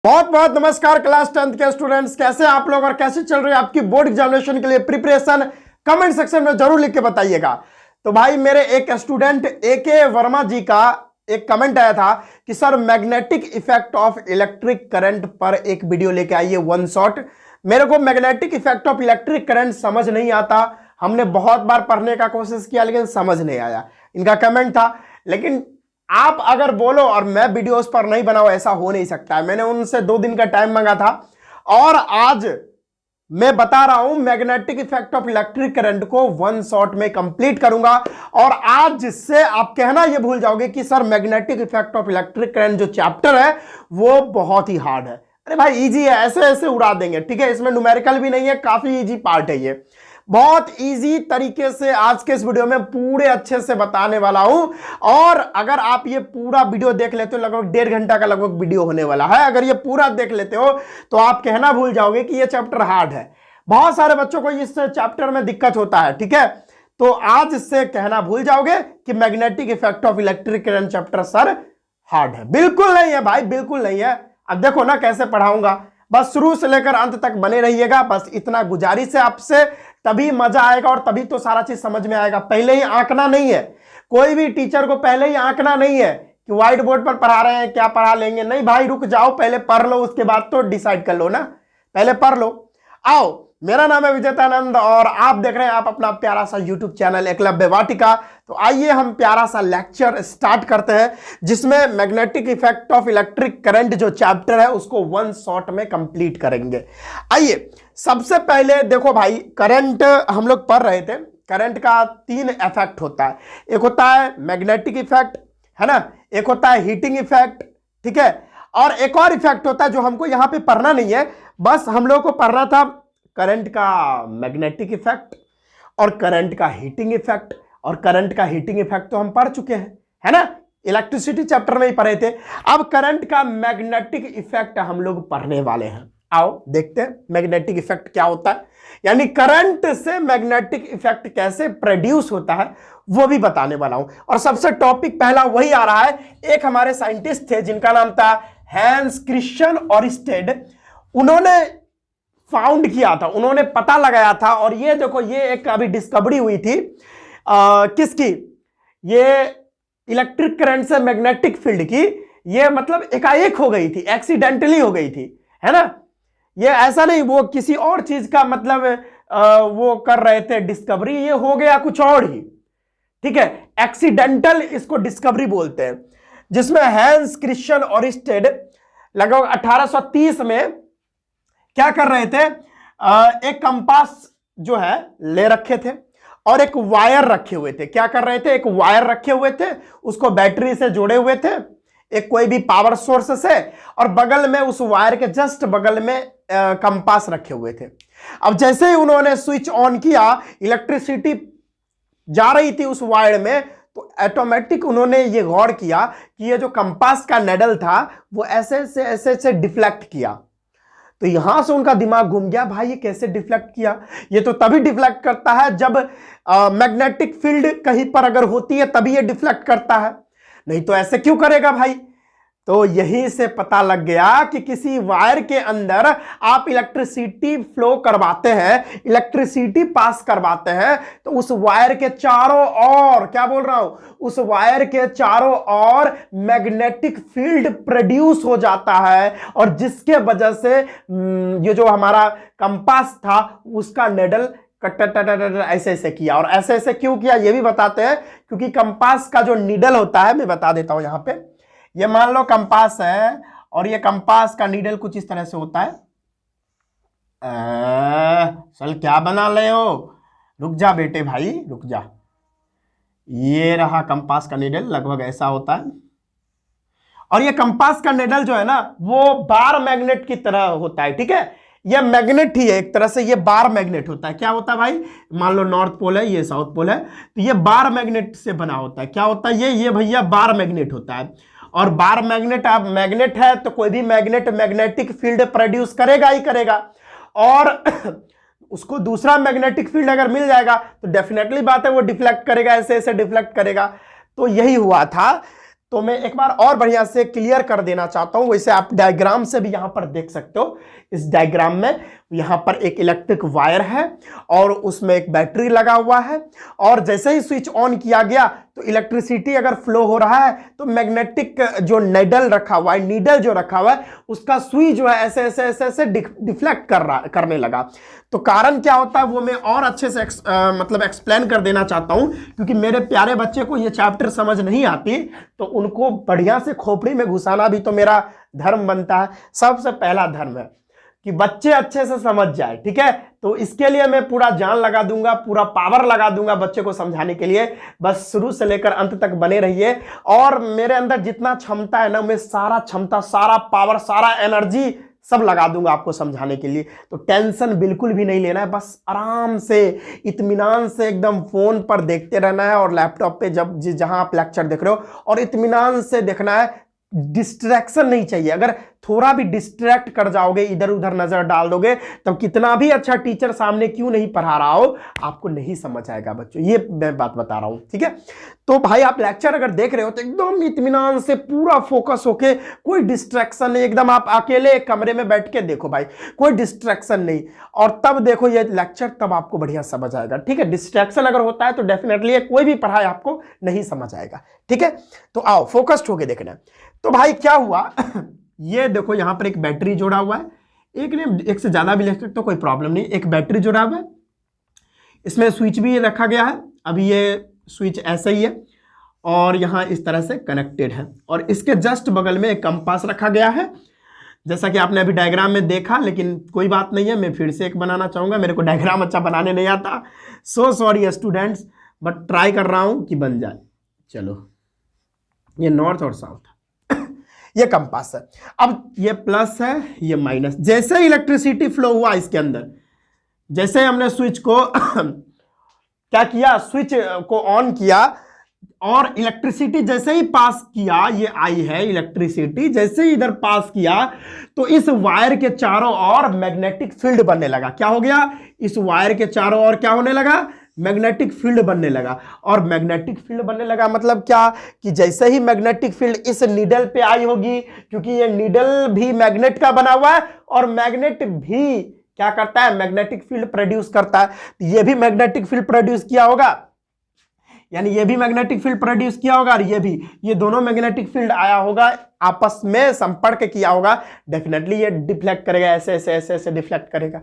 बहुत बहुत नमस्कार क्लास 10th के स्टूडेंट्स, कैसे आप लोग और कैसे चल रही है आपकी बोर्ड एग्जामिनेशन के लिए प्रिपरेशन, कमेंट सेक्शन में जरूर लिख के बताइएगा। तो भाई मेरे एक स्टूडेंट AK वर्मा जी का एक कमेंट आया था कि sir magnetic effect of electric current पर एक वीडियो लेके आइए वन शॉट। मेरे को magnetic effect of electric current समझ नहीं आता, हमने बहुत बार पढ़ने का कोशिश किया लेकिन समझ नहीं आया, इनका कमेंट था। लेकिन आप अगर बोलो और मैं वीडियोस पर नहीं बनाऊं, ऐसा हो नहीं सकता है। मैंने उनसे 2 दिन का टाइम मांगा था और आज मैं बता रहा हूं magnetic effect of electric current को वन शॉट में कंप्लीट करूंगा। और आज से आप कहना ये भूल जाओगे कि sir magnetic effect of electric current जो चैप्टर है वो बहुत ही हार्ड है। अरे भाई इजी है, ऐसे ऐसे उड़ा देंगे, ठीक है। इसमें न्यूमेरिकल भी नहीं है, काफी इजी पार्ट है ये, बहुत इजी तरीके से आज के इस वीडियो में पूरे अच्छे से बताने वाला हूं। और अगर आप ये पूरा वीडियो देख लेते हो, लगभग 1.5 घंटा का लगभग वीडियो होने वाला है, अगर ये पूरा देख लेते हो तो आप कहना भूल जाओगे कि ये चैप्टर हार्ड है। बहुत सारे बच्चों को इस चैप्टर में दिक्कत होता है, ठीक है। तो आज से कहना भूल जाओगे कि magnetic effect of electric current chapter sir hard है। बिल्कुल नहीं है भाई, बिल्कुल नहीं है। अब देखो ना कैसे पढ़ाऊंगा, बस शुरू से लेकर अंत तक बने रहिएगा। बस इतना गुजारिश है आपसे, तभी मजा आएगा और तभी तो सारा चीज समझ में आएगा। पहले ही आंकना नहीं है, कोई भी टीचर को पहले ही आंकना नहीं है कि व्हाइट बोर्ड पर पढ़ा रहे हैं क्या पढ़ा लेंगे। नहीं भाई, रुक जाओ, पहले पढ़ लो, उसके बाद तो डिसाइड कर लो ना, पहले पढ़ लो। आओ, मेरा नाम है विजेतानंद और आप देख रहे हैं आप अपना प्यारा सा यूट्यूब चैनल एकलव्य वाटिका। तो आइए हम प्यारा सा लेक्चर स्टार्ट करते हैं जिसमें magnetic effect of electric current जो चैप्टर है उसको वन शॉट में कंप्लीट करेंगे। आइए सबसे पहले देखो भाई, करंट हम लोग पढ़ रहे थे, करंट का 3 इफेक्ट होता है। एक होता है मैग्नेटिक इफेक्ट, है ना, एक होता है हीटिंग इफेक्ट, ठीक है, और एक और इफेक्ट होता है जो हमको यहां पे पढ़ना नहीं है, बस हम लोग को पढ़ना था करंट का मैग्नेटिक इफेक्ट और करंट का हीटिंग इफेक्ट। और करंट का हीटिंग इफेक्ट तो हम पढ़ चुके हैं, है ना, इलेक्ट्रिसिटी चैप्टर में ही पढ़े थे। अब करंट का मैग्नेटिक इफेक्ट हम लोग पढ़ने वाले हैं। आओ देखते हैं मैग्नेटिक इफेक्ट क्या होता है, यानी करंट से मैग्नेटिक इफेक्ट कैसे प्रोड्यूस होता है वो भी बताने वाला हूं। और सबसे टॉपिक पहला वही आ रहा है। एक हमारे साइंटिस्ट थे जिनका नाम था हैंस क्रिश्चियन ऑरिस्टेड, उन्होंने फाउंड किया था, उन्होंने पता लगाया था। और ये देखो, ये एक अभी डिस्कवरी हुई थी किसकी, ये इलेक्ट्रिक करंट से मैग्नेटिक फील्ड की, ये मतलब एकाएक हो गई थी, एक्सीडेंटली हो गई थी, है ना। ये ऐसा नहीं वो किसी और चीज का मतलब वो कर रहे थे डिस्कवरी, ये हो गया कुछ और ही, ठीक है। एक्सीडेंटल इसको डिस्कवरी बोलते हैं। जिसमें हैंस क्रिश्चियन ऑरिस्टेड लगभग 1830 में क्या कर रहे थे, एक कंपास जो है ले रखे थे और एक वायर रखे हुए थे। क्या कर रहे थे, एक वायर रखे हुए थे, उसको बैटरी से जोड़े हुए थे, एक कोई भी पावर सोर्स से, और बगल में उस वायर के जस्ट बगल में कंपास रखे हुए थे। अब जैसे ही उन्होंने स्विच ऑन किया, इलेक्ट्रिसिटी जा रही थी उस वायर में, तो ऑटोमेटिक उन्होंने ये गौर किया कि ये जो कंपास का नेडल था वो ऐसे से डिफ्लेक्ट किया। तो यहां से उनका दिमाग घूम गया, भाई ये कैसे डिफ्लेक्ट किया। ये तो तभी डिफ्लेक्ट करता है जब मैग्नेटिक फील्ड कहीं पर अगर होती है तभी ये डिफ्लेक्ट करता है, नहीं तो ऐसे क्यों करेगा भाई। तो यहीं से पता लग गया कि किसी वायर के अंदर आप इलेक्ट्रिसिटी फ्लो करवाते हैं, इलेक्ट्रिसिटी पास करवाते हैं, तो उस वायर के चारों ओर, क्या बोल रहा हूं, उस वायर के चारों ओर मैग्नेटिक फील्ड प्रोड्यूस हो जाता है। और जिसके वजह से ये जो हमारा कंपास था उसका नेडल ऐसे ऐसे किया। और ऐसे ऐसे क्यों किया ये भी बताते हैं, क्योंकि कंपास का जो नीडल होता है, मैं बता देता हूं यहां पे, ये मान लो कंपास है और ये कंपास का नीडल कुछ इस तरह से होता है। चल क्या बना ले हो, रुक जा बेटे भाई रुक जा। ये रहा कंपास का नीडल, लगभग ऐसा होता है। और ये कंपास का नीडल जो है ना वो बार मैग्नेट की तरह होता है, ठीक है। ये मैग्नेट ही है एक तरह से, ये बार मैग्नेट होता है। क्या होता है भाई, मान लो नॉर्थ पोल है, ये साउथ पोल है, तो ये बार मैग्नेट से बना होता है। क्या होता है ये भैया बार मैग्नेट होता है। और बार मैग्नेट, आप मैग्नेट है तो कोई भी मैग्नेट मैग्नेटिक फील्ड प्रोड्यूस करेगा ही करेगा। और उसको दूसरा मैग्नेटिक फील्ड अगर मिल जाएगा तो डेफिनेटली बात है वो डिफ्लेक्ट करेगा, ऐसे ऐसे डिफ्लेक्ट करेगा। तो यही हुआ था तो मैं एक बार और बढ़िया से क्लियर कर देना चाहता हूं। वैसे आप डायग्राम से भी यहां पर देख सकते हो। इस डायग्राम में यहां पर एक इलेक्ट्रिक वायर है और उसमें एक बैटरी लगा हुआ है, और जैसे ही स्विच ऑन किया गया तो इलेक्ट्रिसिटी अगर फ्लो हो रहा है तो मैग्नेटिक जो नीडल रखा हुआ है, नीडल जो रखा हुआ है उसका सुई जो है ऐसे ऐसे ऐसे ऐसे डिफ्लेक्ट करने लगा। तो कारण क्या होता है वो मैं और अच्छे से मतलब एक्सप्लेन कर देना चाहता हूं, क्योंकि मेरे प्यारे बच्चे को ये चैप्टर समझ नहीं आती, तो उनको बढ़िया से खोपड़ी में घुसाना भी तो मेरा धर्म बनता है। सबसे पहला धर्म है कि बच्चे अच्छे से समझ जाए, ठीक है। तो इसके लिए मैं पूरा जान लगा दूंगा, पूरा पावर लगा दूंगा बच्चे को समझाने के लिए। बस शुरू से लेकर अंत तक बने रहिए, और मेरे अंदर जितना क्षमता है ना, मैं सारा क्षमता, सारा पावर, सारा एनर्जी सब लगा दूंगा आपको समझाने के लिए। तो टेंशन बिल्कुल भी नहीं लेना है, बस आराम से इत्मीनान से एकदम फोन पर देखते रहना है, और लैपटॉप पे जहां आप लेक्चर देख रहे हो, और इत्मीनान से देखना है। डिस्ट्रैक्शन नहीं चाहिए। अगर थोड़ा भी डिस्ट्रैक्ट कर जाओगे, इधर उधर नजर डाल दोगे, तब कितना भी अच्छा टीचर सामने क्यों नहीं पढ़ा रहा हो, आपको नहीं समझ आएगा बच्चों। ये मैं बात बता रहा हूं, ठीक है। तो भाई आप लेक्चर अगर देख रहे हो तो एकदम इत्मीनान से पूरा फोकस होके, कोई डिस्ट्रैक्शन नहीं, एकदम आप अकेले एक कमरे में बैठ के देखो भाई, कोई डिस्ट्रैक्शन नहीं, और तब देखो ये लेक्चर, तब आपको बढ़िया समझ आएगा, ठीक है। डिस्ट्रैक्शन अगर होता है तो डेफिनेटली कोई भी पढ़ाई आपको नहीं समझ आएगा, ठीक है। तो आओ फोकस्ड होके देखना। तो भाई क्या हुआ ये देखो यहां पर एक बैटरी जोड़ा हुआ है, एक ने एक से ज्यादा भी ले सकते हो, कोई प्रॉब्लम नहीं। एक बैटरी जोड़ा हुआ है, इसमें स्विच भी रखा गया है। अभी ये स्विच ऐसे ही है और यहां इस तरह से कनेक्टेड है, और इसके जस्ट बगल में एक कंपास रखा गया है, जैसा कि आपने अभी डायग्राम में देखा। लेकिन कोई बात नहीं है, मैं फिर से एक बनाना चाहूंगा, मेरे को डायग्राम अच्छा बनाने नहीं आता, so sorry students, but try कर रहा हूं कि बन जाए। चलो, ये नॉर्थ और साउथ ये कंपास है। अब ये प्लस है, ये माइनस। जैसे इलेक्ट्रिसिटी फ्लो हुआ इसके अंदर, जैसे हमने स्विच को क्या किया, स्विच को ऑन किया, और इलेक्ट्रिसिटी जैसे ही पास किया, ये आई है इलेक्ट्रिसिटी, जैसे ही इधर पास किया तो इस वायर के चारों ओर मैग्नेटिक फील्ड बनने लगा। क्या हो गया, इस वायर के चारों ओर क्या होने लगा, मैग्नेटिक फील्ड बनने लगा। और मैग्नेटिक फील्ड बनने लगा मतलब क्या, कि जैसे ही मैग्नेटिक फील्ड इस नीडल पे आई होगी, क्योंकि ये नीडल भी मैग्नेट का बना हुआ है, और मैग्नेट भी क्या करता है, मैग्नेटिक फील्ड प्रोड्यूस करता है। तो ये भी मैग्नेटिक फील्ड प्रोड्यूस किया होगा, यानी ये भी मैग्नेटिक फील्ड प्रोड्यूस किया होगा, और ये दोनों मैग्नेटिक फील्ड आया होगा, आपस में संपर्क किया होगा, डेफिनेटली ये डिफ्लेक्ट करेगा, ऐसे ऐसे ऐसे ऐसे डिफ्लेक्ट करेगा,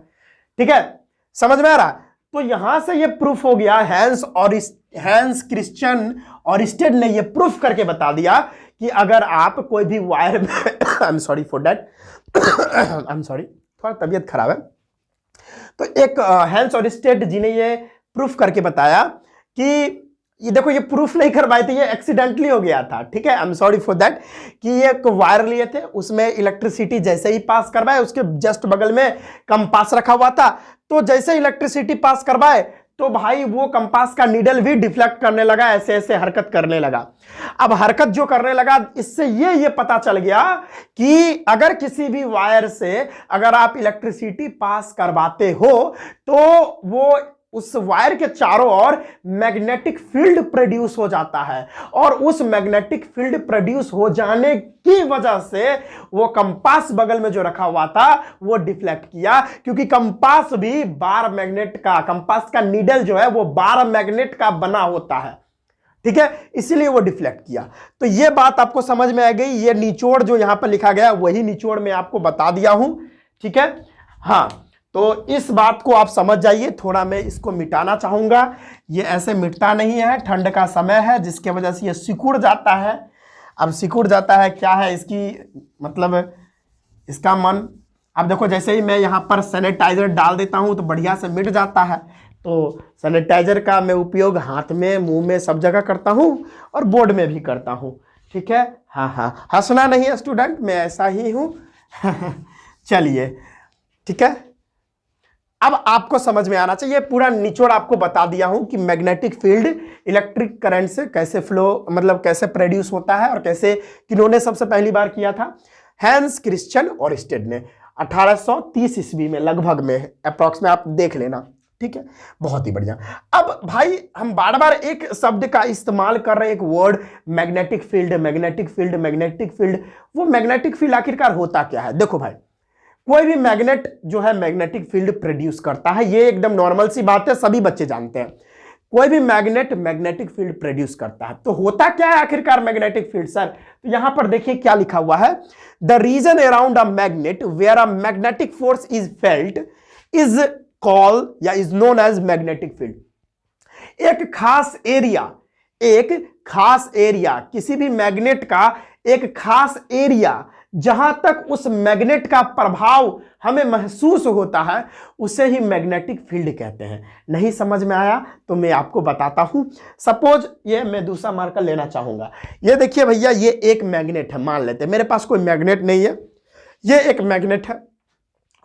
ठीक है। समझ में आ रहा। तो यहां से ये प्रूफ हो गया, हैंस क्रिश्चियन ऑरिस्टेड ने ये प्रूफ करके बता दिया कि अगर आप कोई भी वायर में I am sorry for that, I am sorry, थोड़ा तबीयत खराब है। तो एक हैंस ऑरिस्टेड जी ने ये प्रूफ करके बताया कि ये देखो, ये प्रूफ नहीं करवाए थे, ये एक्सीडेंटली हो गया था, ठीक है। I am sorry for that, कि ये एक वायर लिए थे, उसमें इलेक्ट्रिसिटी जैसे ही पास करवाए, उसके जस्ट बगल में कंपास रखा हुआ था, तो जैसे इलेक्ट्रिसिटी पास करवाए तो भाई वो कंपास का नीडल भी डिफ्लेक्ट करने लगा, ऐसे ऐसे हरकत करने लगा। अब हरकत जो करने लगा, इससे ये पता चल गया कि अगर किसी भी वायर से अगर आप इलेक्ट्रिसिटी पास करवाते हो तो वो उस वायर के चारों ओर मैग्नेटिक फील्ड प्रोड्यूस हो जाता है, और उस मैग्नेटिक फील्ड प्रोड्यूस हो जाने की वजह से वो कंपास बगल में जो रखा हुआ था वो डिफ्लेक्ट किया, क्योंकि कंपास भी बार मैग्नेट का, कंपास का नीडल जो है वो बार मैग्नेट का बना होता है, ठीक है, इसीलिए वो डिफ्लेक्ट किया। तो ये बात आपको समझ में आ गई। ये निचोड़ जो यहां पर लिखा गया वही निचोड़ मैं आपको बता दिया हूं, ठीक है। हाँ, तो इस बात को आप समझ जाइए। थोड़ा मैं इसको मिटाना चाहूंगा, ये ऐसे मिटता नहीं है, ठंड का समय है जिसके वजह से ये सिकुड़ जाता है। अब सिकुड़ जाता है, क्या है इसकी मतलब, इसका मन, अब देखो जैसे ही मैं यहाँ पर सैनिटाइजर डाल देता हूँ तो बढ़िया से मिट जाता है। तो सैनिटाइजर का मैं उपयोग हाथ में, मुंह में, सब जगह करता हूँ, और बोर्ड में भी करता हूँ, ठीक है। हाँ हाँ, हंसना नहीं है स्टूडेंट, मैं ऐसा ही हूँ चलिए, ठीक है। अब आपको समझ में आना चाहिए, पूरा निचोड़ आपको बता दिया हूं कि मैग्नेटिक फील्ड इलेक्ट्रिक करंट से कैसे फ्लो, मतलब कैसे प्रोड्यूस होता है, और कैसे किन्होंने सबसे पहली बार किया था, हैंस क्रिश्चियन ऑरिस्टेड ने 1830 ईस्वी में लगभग में, अप्रॉक्स में आप देख लेना, ठीक है, बहुत ही बढ़िया। अब भाई हम बार बार एक शब्द का इस्तेमाल कर रहे हैं, एक word magnetic field, magnetic field, magnetic field. वो मैग्नेटिक फील्ड आखिरकार होता क्या है? देखो भाई, कोई भी मैग्नेट जो है मैग्नेटिक फील्ड प्रोड्यूस करता है, ये एकदम नॉर्मल सी बात है, सभी बच्चे जानते हैं। कोई भी मैग्नेट मैग्नेटिक फील्ड प्रोड्यूस करता है। तो होता क्या है आखिरकार मैग्नेटिक फील्ड सर? तो यहां पर देखिए क्या लिखा हुआ है, the region around a magnet where a magnetic force is felt is called या is known as magnetic field. एक खास एरिया, किसी भी मैग्नेट का एक खास एरिया जहां तक उस मैग्नेट का प्रभाव हमें महसूस होता है, उसे ही मैग्नेटिक फील्ड कहते हैं। नहीं समझ में आया तो मैं आपको बताता हूं। सपोज ये मैं दूसरा मार्कर लेना चाहूंगा। ये देखिए भैया, ये एक मैग्नेट है, मान लेते हैं मेरे पास कोई मैग्नेट नहीं है, ये एक मैग्नेट है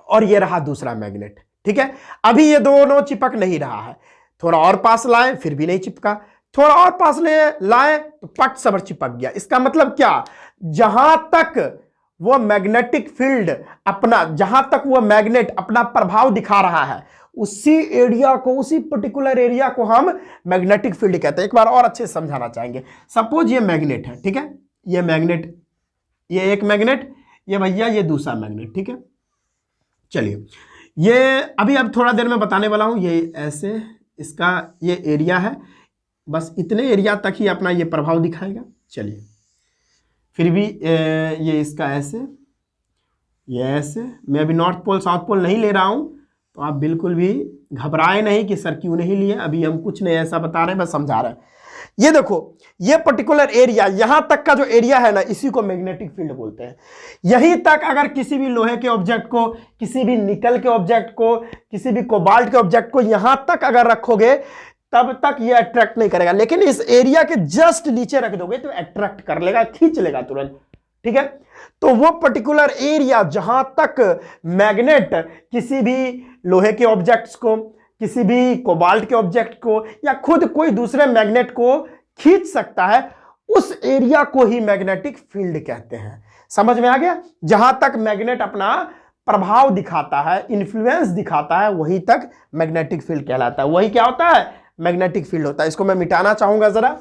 और ये रहा दूसरा मैग्नेट, ठीक है। अभी ये दोनों चिपक नहीं रहा है, थोड़ा और पास लाए फिर भी नहीं चिपका, थोड़ा और पास लाए तो पट सबर चिपक गया। इसका मतलब क्या, जहां तक वो मैग्नेटिक फील्ड अपना, जहां तक वो मैग्नेट अपना प्रभाव दिखा रहा है, उसी एरिया को, उसी पर्टिकुलर एरिया को हम मैग्नेटिक फील्ड कहते हैं। एक बार और अच्छे से समझाना चाहेंगे। सपोज ये मैग्नेट है, ठीक है, ये मैग्नेट, ये एक मैग्नेट, ये भैया ये दूसरा मैग्नेट, ठीक है। चलिए, ये अभी अब थोड़ा देर में बताने वाला हूं। ये ऐसे इसका ये एरिया है, बस इतने एरिया तक ही अपना ये प्रभाव दिखाएगा। चलिए, फिर भी ये इसका ऐसे, ये ऐसे। मैं अभी नॉर्थ पोल साउथ पोल नहीं ले रहा हूं, तो आप बिल्कुल भी घबराए नहीं कि सर क्यों नहीं लिए। अभी हम कुछ नहीं ऐसा बता रहे हैं, बस समझा रहे हैं। ये देखो, ये पर्टिकुलर एरिया, यहां तक का जो एरिया है ना, इसी को मैग्नेटिक फील्ड बोलते हैं। यहीं तक अगर किसी भी लोहे के ऑब्जेक्ट को, किसी भी निकल के ऑब्जेक्ट को, किसी भी कोबाल्ट के ऑब्जेक्ट को यहां तक अगर रखोगे, तब तक ये अट्रैक्ट नहीं करेगा। लेकिन इस एरिया के जस्ट नीचे रख दोगे तो अट्रैक्ट कर लेगा, खींच लेगा तुरंत, ठीक है। तो वो पर्टिकुलर एरिया जहां तक मैग्नेट किसी भी लोहे के ऑब्जेक्ट्स को, किसी भी कोबाल्ट के ऑब्जेक्ट को, या खुद कोई दूसरे मैग्नेट को खींच सकता है, उस एरिया को ही मैग्नेटिक फील्ड कहते हैं। समझ में आ गया? जहां तक मैग्नेट अपना प्रभाव दिखाता है, इन्फ्लुएंस दिखाता है, वहीं तक मैग्नेटिक फील्ड कहलाता है। वही क्या होता है? मैग्नेटिक फील्ड होता है। इसको मैं मिटाना चाहूंगा जरा।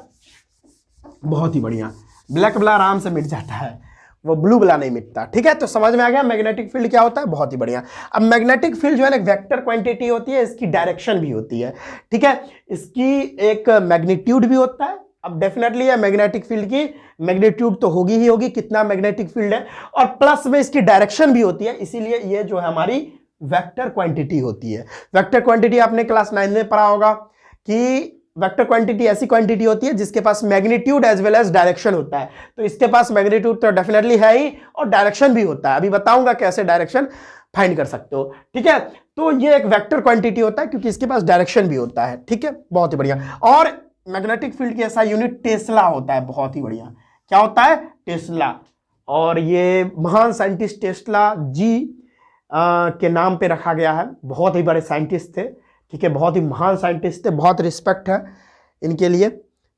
बहुत ही बढ़िया, ब्लैक वाला आराम से मिट जाता है, वो ब्लू वाला नहीं मिटता, ठीक है। तो समझ में आ गया मैग्नेटिक फील्ड क्या होता है? बहुत ही बढ़िया। अब मैग्नेटिक फील्ड जो है ना, वेक्टर क्वांटिटी होती है, इसकी डायरेक्शन भी होती है, ठीक है। इसकी एक मैग्नीट्यूड भी होता है। अब डेफिनेटली है मैग्नेटिक फील्ड की मैग्नीट्यूड तो होगी ही होगी, कितना मैग्नेटिक फील्ड है, और प्लस में इसकी डायरेक्शन भी होती है। इसीलिए ये जो है हमारी वेक्टर क्वांटिटी होती है। वेक्टर क्वांटिटी आपने क्लास 9 में पढ़ा होगा कि वेक्टर क्वांटिटी ऐसी क्वांटिटी होती है जिसके पास magnitude as well as direction होता है। तो इसके पास मैग्नीट्यूड तो डेफिनेटली है ही, और डायरेक्शन भी होता है। अभी बताऊंगा कैसे डायरेक्शन फाइंड कर सकते हो, ठीक है। तो ये एक वेक्टर क्वांटिटी होता है क्योंकि इसके पास डायरेक्शन भी होता है, ठीक है। बहुत ही बढ़िया। और मैग्नेटिक फील्ड की ऐसा यूनिट टेस्ला होता है। बहुत ही बढ़िया। क्या होता है? टेस्ला। और ये महान साइंटिस्ट टेस्ला जी के नाम पे रखा गया है। बहुत ही बड़े साइंटिस्ट थे, ठीक है, बहुत ही महान साइंटिस्ट थे, बहुत रिस्पेक्ट है इनके लिए,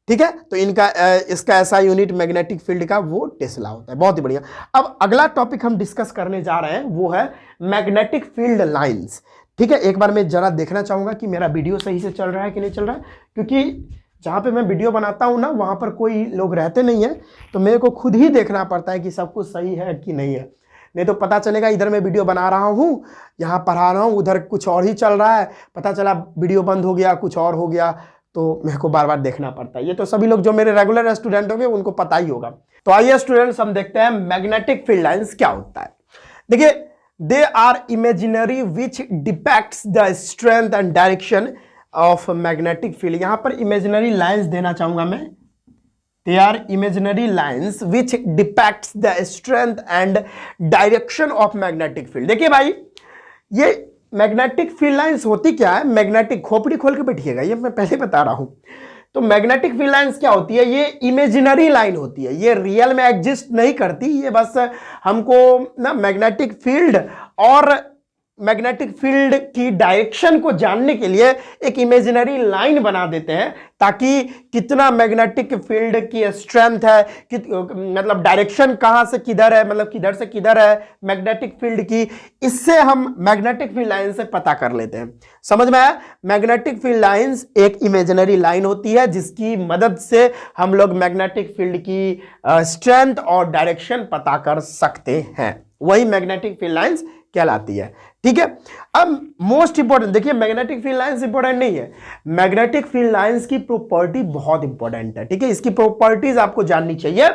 ठीक है। तो इनका इसका ऐसा यूनिट मैग्नेटिक फील्ड का वो टेस्ला होता है। बहुत ही बढ़िया। अब अगला टॉपिक हम डिस्कस करने जा रहे हैं, वो है मैग्नेटिक फील्ड लाइंस, ठीक है। एक बार मैं जरा देखना चाहूंगा कि मेरा वीडियो सही से चल रहा है कि नहीं चल रहा है, क्योंकि जहाँ पे मैं वीडियो बनाता हूँ ना, वहाँ पर कोई लोग रहते नहीं है, तो मेरे को खुद ही देखना पड़ता है कि सब कुछ सही है कि नहीं है। नहीं तो पता चलेगा इधर मैं वीडियो बना रहा हूँ, यहाँ पढ़ा रहा हूँ, उधर कुछ और ही चल रहा है, पता चला वीडियो बंद हो गया, कुछ और हो गया, तो मेरे को बार बार देखना पड़ता है। ये तो सभी लोग जो मेरे रेगुलर स्टूडेंट होंगे उनको पता ही होगा। तो आइए स्टूडेंट्स, हम देखते हैं मैग्नेटिक फील्ड लाइंस क्या होता है। देखिए, they are imaginary which depicts the strength and direction of magnetic field. यहां पर इमेजिनरी लाइंस देना चाहूंगा मैं। They are imaginary lines which depicts the strength and direction of magnetic field। देखिए भाई, ये मैग्नेटिक फील्ड लाइंस होती क्या है? मैग्नेटिक, खोपड़ी खोल के बैठिएगा, ये मैं पहले बता रहा हूं। तो मैग्नेटिक फील्ड लाइंस क्या होती है? ये इमेजिनरी लाइन होती है, ये रियल में एग्जिस्ट नहीं करती। ये बस हमको ना मैग्नेटिक फील्ड और मैग्नेटिक फील्ड की डायरेक्शन को जानने के लिए एक इमेजिनरी लाइन बना देते हैं, ताकि कितना मैग्नेटिक फील्ड की स्ट्रेंथ है, मतलब डायरेक्शन कहां से किधर है, मतलब किधर से किधर है मैग्नेटिक फील्ड की, इससे हम मैग्नेटिक फील्ड लाइन से पता कर लेते हैं। समझ में आया? मैग्नेटिक फील्ड लाइंस एक इमेजिनरी लाइन होती है जिसकी मदद से हम लोग मैग्नेटिक फील्ड की स्ट्रेंथ और डायरेक्शन पता कर सकते हैं, वही मैग्नेटिक फील्ड लाइंस कहलाती है। ठीक है, अब मोस्ट इंपॉर्टेंट देखिए, मैग्नेटिक फील्ड लाइंस इंपॉर्टेंट नहीं है, मैग्नेटिक फील्ड लाइंस की प्रॉपर्टी बहुत इंपॉर्टेंट है। ठीक है, इसकी प्रॉपर्टीज आपको जाननी चाहिए।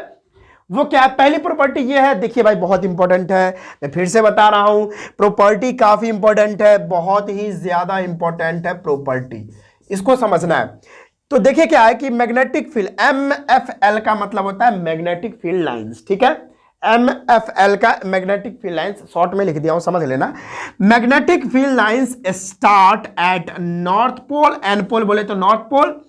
वो क्या है? पहली प्रॉपर्टी ये है, देखिए भाई बहुत इंपॉर्टेंट है, मैं फिर से बता रहा हूं, प्रॉपर्टी काफी इंपॉर्टेंट है, बहुत ही ज्यादा इंपॉर्टेंट है प्रॉपर्टी, इसको समझना है। तो देखिए क्या है कि मैग्नेटिक फील्ड MFL का मतलब होता है मैग्नेटिक फील्ड लाइंस। ठीक है, MFL का मैग्नेटिक फील्ड लाइंस शॉर्ट में लिख दिया हूं, समझ लेना। Magnetic field lines start at north pole, N pole बोले तो north pole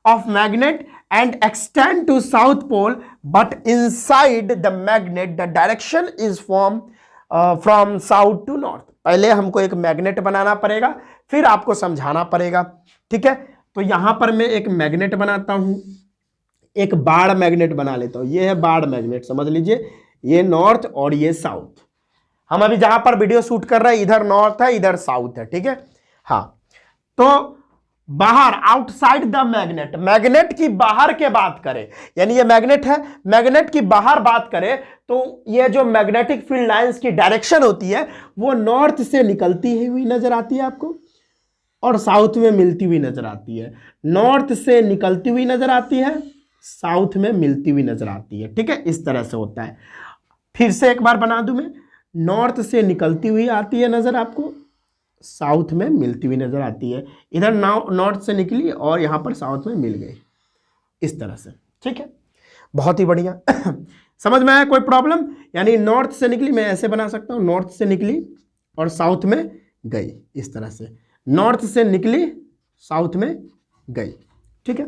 of magnet and extend to south pole, but inside the magnet the direction is from south to north. पहले हमको एक मैग्नेट बनाना पड़ेगा, फिर आपको समझाना पड़ेगा। ठीक है, तो यहां पर मैं एक मैग्नेट बनाता हूं, एक बाड़ मैग्नेट बना लेता हूं। ये है बाड़ मैग्नेट, समझ लीजिए, ये नॉर्थ और ये साउथ। हम अभी जहां पर वीडियो शूट कर रहे हैं इधर नॉर्थ है, इधर साउथ है। ठीक है, हाँ, तो बाहर आउटसाइड द मैग्नेट, मैग्नेट की बाहर के बात करें, यानी ये मैग्नेट है, मैग्नेट की बाहर बात करें तो ये जो मैग्नेटिक फील्ड लाइंस की डायरेक्शन होती है वो नॉर्थ से निकलती हुई नजर आती है आपको और साउथ में मिलती हुई नजर आती है। नॉर्थ से निकलती हुई नजर आती है, साउथ में मिलती हुई नजर आती है। ठीक है, इस तरह से होता है। फिर से एक बार बना दूं मैं, नॉर्थ से निकलती हुई आती है नजर आपको, साउथ में मिलती हुई नजर आती है। इधर नॉर्थ से निकली और यहां पर साउथ में मिल गई, इस तरह से। ठीक है, बहुत ही बढ़िया। समझ में आया? कोई प्रॉब्लम? यानी नॉर्थ से निकली, मैं ऐसे बना सकता हूं, नॉर्थ से निकली और साउथ में गई, इस तरह से। नॉर्थ से निकली, साउथ में गई। ठीक है,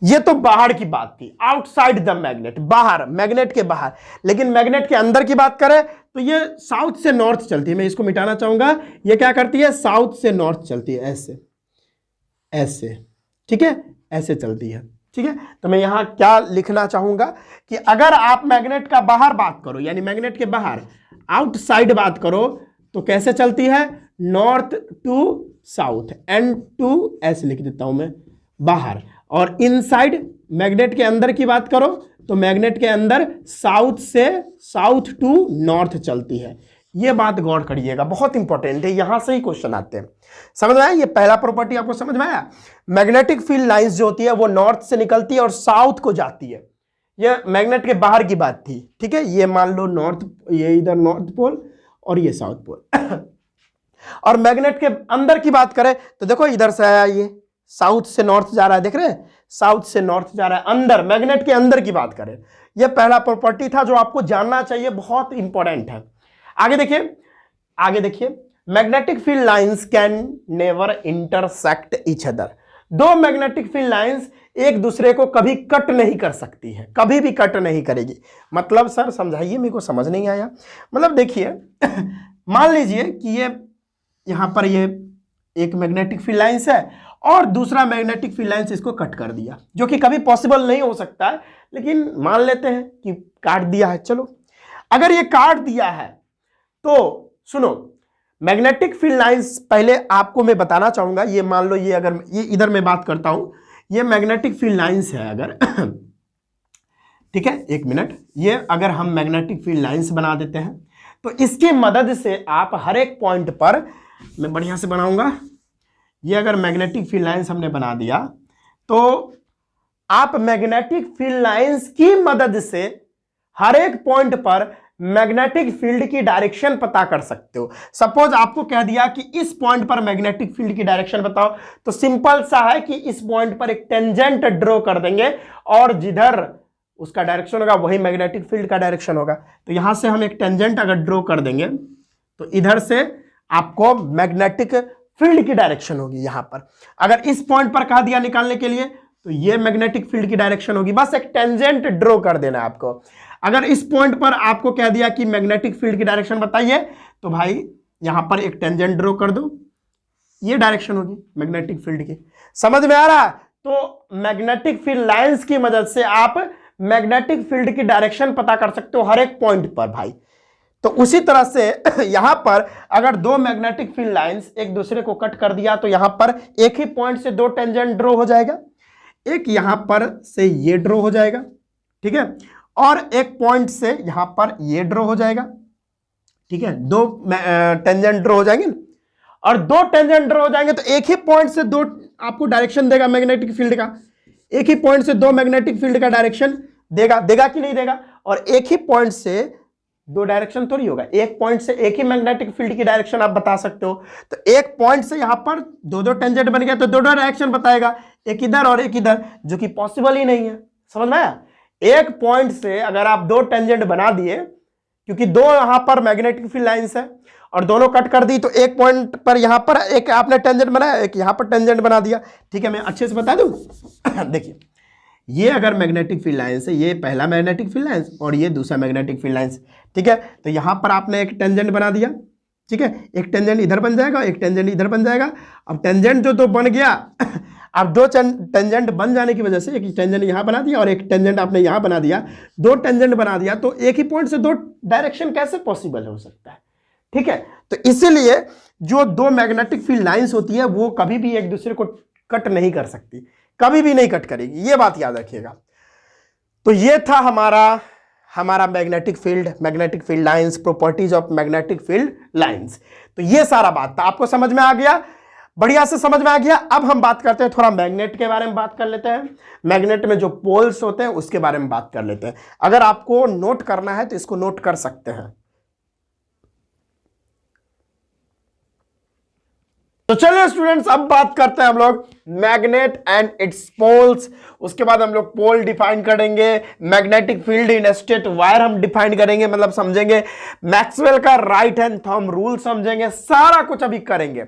ये तो बाहर की बात थी, आउटसाइड द मैग्नेट, बाहर, मैग्नेट के बाहर। लेकिन मैग्नेट के अंदर की बात करें तो ये साउथ से नॉर्थ चलती है। मैं इसको मिटाना चाहूंगा, ये क्या करती है? साउथ से नॉर्थ चलती है, ऐसे ऐसे। ठीक है, ऐसे चलती है। ठीक है, तो मैं यहां क्या लिखना चाहूंगा कि अगर आप मैग्नेट का बाहर बात करो, यानी मैग्नेट के बाहर आउटसाइड बात करो, तो कैसे चलती है? North to south, and to ऐसे लिख देता हूं मैं, बाहर। और इनसाइड मैग्नेट के अंदर की बात करो तो मैग्नेट के अंदर साउथ से साउथ टू नॉर्थ चलती है। यह बात गौर करिएगा, बहुत इंपॉर्टेंट है, यहां से ही क्वेश्चन आते हैं। समझ में आया? ये पहला प्रॉपर्टी आपको समझ में आया? मैग्नेटिक फील्ड लाइंस जो होती है वो नॉर्थ से निकलती है और साउथ को जाती है। यह मैग्नेट के बाहर की बात थी। ठीक है, ये मान लो नॉर्थ, ये इधर नॉर्थ पोल और ये साउथ पोल। और मैग्नेट के अंदर की बात करें तो देखो इधर से आया, ये साउथ से नॉर्थ जा रहा है, देख रहे हैं? साउथ से नॉर्थ जा रहा है, अंदर, मैग्नेट के अंदर की बात करें। यह पहला प्रॉपर्टी था जो आपको जानना चाहिए, बहुत इंपॉर्टेंट है। आगे देखिए, आगे देखिए, magnetic field lines can never intersect each other. दो मैग्नेटिक फील्ड लाइंस एक दूसरे को कभी कट नहीं कर सकती है, कभी भी कट नहीं करेगी। मतलब सर समझाइए, मेरे को समझ नहीं आया। मतलब देखिए, मान लीजिए कि ये यहां पर ये एक मैग्नेटिक फील्ड लाइंस है और दूसरा मैग्नेटिक फील्ड लाइंस इसको कट कर दिया, जो कि कभी पॉसिबल नहीं हो सकता है, लेकिन मान लेते हैं कि काट दिया है। चलो, अगर ये काट दिया है तो सुनो, मैग्नेटिक फील्ड लाइंस पहले आपको मैं बताना चाहूंगा। ये मान लो, ये अगर ये इधर मैं बात करता हूं, ये मैग्नेटिक फील्ड लाइंस है अगर ठीक है, एक मिनट, ये अगर हम मैग्नेटिक फील्ड लाइंस बना देते हैं तो इसकी मदद से आप हर एक पॉइंट पर, मैं बढ़िया से बनाऊंगा, ये अगर मैग्नेटिक फील्ड लाइंस हमने बना दिया तो आप मैग्नेटिक फील्ड लाइंस की मदद से हर एक पॉइंट पर मैग्नेटिक फील्ड की डायरेक्शन पता कर सकते हो। सपोज आपको कह दिया कि इस पॉइंट पर मैग्नेटिक फील्ड की डायरेक्शन बताओ, तो सिंपल सा है कि इस पॉइंट पर एक टेंजेंट ड्रॉ कर देंगे और जिधर उसका डायरेक्शन होगा वही मैग्नेटिक फील्ड का डायरेक्शन होगा। तो यहां से हम एक टेंजेंट अगर ड्रॉ कर देंगे तो इधर से आपको मैग्नेटिक फील्ड की डायरेक्शन होगी। यहां पर अगर इस पॉइंट पर कहा दिया निकालने के लिए तो ये मैग्नेटिक फील्ड की डायरेक्शन होगी, बस एक टेंजेंट ड्रॉ कर देना आपको। अगर इस पॉइंट पर आपको कह दिया कि मैग्नेटिक फील्ड की डायरेक्शन बताइए, तो भाई यहां पर एक टेंजेंट ड्रॉ कर दो, ये डायरेक्शन होगी मैग्नेटिक फील्ड की। समझ में आ रहा है? तो मैग्नेटिक फील्ड लाइंस की मदद से आप मैग्नेटिक फील्ड की डायरेक्शन पता कर सकते हो हर एक पॉइंट पर भाई। तो उसी तरह से यहां पर अगर दो मैग्नेटिक फील्ड लाइंस एक दूसरे को कट कर दिया तो यहां पर एक ही पॉइंट से दो टेंजेंट ड्रॉ हो जाएगा, एक यहां पर से ये ड्रॉ हो जाएगा, ठीक है, और एक पॉइंट से यहां पर ये ड्रॉ हो जाएगा, ठीक है, दो टेंजेंट ड्रॉ हो जाएंगे और दो टेंजेंट ड्रॉ हो जाएंगे तो एक ही पॉइंट से दो आपको डायरेक्शन देगा मैग्नेटिक फील्ड का, एक ही पॉइंट से दो मैग्नेटिक फील्ड का डायरेक्शन देगा कि नहीं देगा? और एक ही पॉइंट से दो डायरेक्शन थोड़ी होगा, एक पॉइंट से एक ही मैग्नेटिक फील्ड की डायरेक्शन आप बता सकते हो। तो एक पॉइंट से यहां पर दो दो टेंजेंट बन गया तो दो दो डायरेक्शन बताएगा, एक इधर और एक इधर, जो कि पॉसिबल ही नहीं है। समझ में आया? एक पॉइंट से अगर आप दो टेंजेंट बना दिए, क्योंकि दो यहां पर मैग्नेटिक फील्ड लाइंस है और दोनों कट कर दी, तो एक पॉइंट पर यहां पर एक आपने टेंजेंट बनाया, एक यहां पर टेंजेंट बना दिया, ठीक है। मैं अच्छे से बता दूं देखिए, ये अगर मैग्नेटिक फील्ड लाइंस है, ये पहला मैग्नेटिक फील्ड लाइंस और ये दूसरा मैग्नेटिक फील्ड लाइंस, ठीक है। तो यहां पर आपने एक टेंजेंट बना दिया, ठीक है, एक टेंजेंट इधर बन जाएगा, एक टेंजेंट इधर बन जाएगा। अब टेंजेंट जो दो बन गया अब दो टेंजेंट बन जाने की वजह से एक टेंजेंट यहां बना दिया और एक टेंजेंट आपने यहां बना दिया, दो टेंजेंट बना दिया, तो एक ही पॉइंट से दो डायरेक्शन कैसे पॉसिबल हो सकता है, ठीक है। तो इसीलिए जो दो मैग्नेटिक फील्ड लाइंस होती है वो कभी भी एक दूसरे को कट नहीं कर सकती, कभी भी नहीं कट करेगी, ये बात याद रखिएगा। तो ये था हमारा magnetic field lines, properties of magnetic field lines. तो ये सारा बात था, आपको समझ में आ गया? बढ़िया से समझ में आ गया। अब हम बात करते हैं थोड़ा मैग्नेट के बारे में बात कर लेते हैं, मैग्नेट में जो पोल्स होते हैं उसके बारे में बात कर लेते हैं। अगर आपको नोट करना है तो इसको नोट कर सकते हैं। तो चलिए स्टूडेंट्स, अब बात करते हैं हम लोग मैग्नेट एंड इट्स पोल्स। उसके बाद हम लोग पोल डिफाइन करेंगे, magnetic field in straight wire हम डिफाइन करेंगे, मतलब समझेंगे, मैक्सवेल का राइट हैंड थंब रूल समझेंगे, सारा कुछ अभी करेंगे।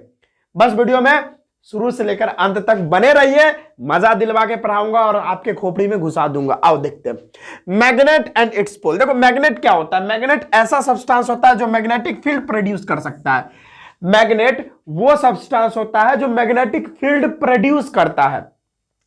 बस वीडियो में शुरू से लेकर अंत तक बने रहिए, मजा दिलवा के पढ़ाऊंगा और आपके खोपड़ी में घुसा दूंगा। आओ देखते हैं मैग्नेट एंड इट्स पोल। देखो मैग्नेट क्या होता है? मैग्नेट ऐसा सब्सटेंस होता है जो मैग्नेटिक फील्ड प्रोड्यूस कर सकता है। मैग्नेट वो सब्सटेंस होता है जो मैग्नेटिक फील्ड प्रोड्यूस करता है,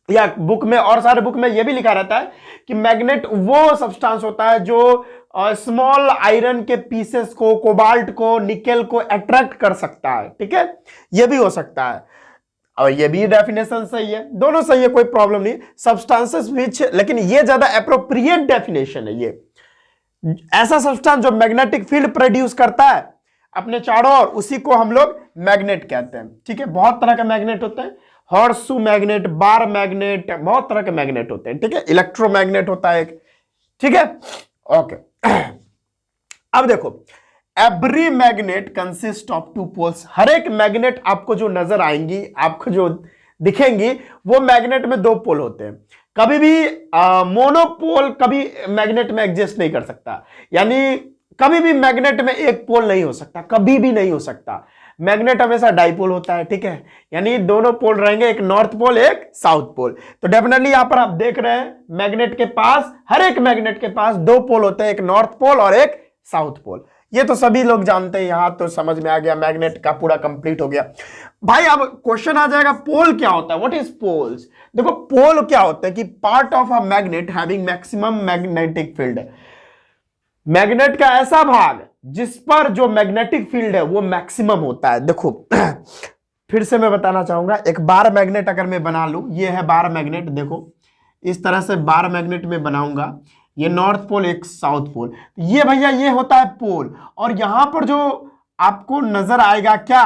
या बुक में और सारे बुक में यह भी लिखा रहता है कि मैग्नेट वो सब्सटेंस होता है जो स्मॉल आयरन के पीसेस को, कोबाल्ट को, निकेल को अट्रैक्ट कर सकता है, ठीक है। यह भी हो सकता है और ये भी डेफिनेशन सही है, दोनों सही है, कोई प्रॉब्लम नहीं। सब्सटेंसेस विच, लेकिन ये ज्यादा एप्रोप्रिएट डेफिनेशन है। ये ऐसा सब्सटेंस जो मैग्नेटिक फील्ड प्रोड्यूस करता है अपने चारों ओर, उसी को हम लोग मैग्नेट कहते हैं, ठीक है। बहुत तरह के मैग्नेट होते हैं, हॉर्सशू मैग्नेट, बार मैग्नेट, बहुत तरह के मैग्नेट होते हैं, ठीक है। इलेक्ट्रोमैग्नेट होता है एक, ठीक है, ओके। अब देखो, every magnet consist of two poles. हर एक मैग्नेट आपको जो नजर आएंगी, आपको जो दिखेंगी, वो मैग्नेट में दो पोल होते हैं। कभी भी मोनोपोल कभी मैग्नेट में एग्जिस्ट नहीं कर सकता, यानी कभी भी मैग्नेट में एक पोल नहीं हो सकता, कभी भी नहीं हो सकता। मैग्नेट हमेशा डाइपोल होता है, ठीक है, यानी दोनों पोल रहेंगे, एक नॉर्थ पोल एक साउथ पोल। तो डेफिनेटली यहां पर आप देख रहे हैं मैग्नेट के पास, हर एक मैग्नेट के पास दो पोल होते हैं, एक नॉर्थ पोल और एक साउथ पोल। ये तो सभी लोग जानते हैं, यहां तो समझ में आ गया, मैग्नेट का पूरा कंप्लीट हो गया भाई। अब क्वेश्चन आ जाएगा, पोल क्या होता है? What is poles? देखो पोल क्या होता है कि part of a magnet having maximum magnetic field. Magnet का ऐसा भाग जिस पर जो मैग्नेटिक फील्ड है वो मैक्सिमम होता है। देखो फिर से मैं बताना चाहूंगा, एक बार मैग्नेट अगर मैं बना लूं, ये है बार मैग्नेट, देखो इस तरह से बार मैग्नेट में बनाऊंगा, ये नॉर्थ पोल एक साउथ पोल, ये भैया ये होता है पोल। और यहां पर जो आपको नजर आएगा क्या,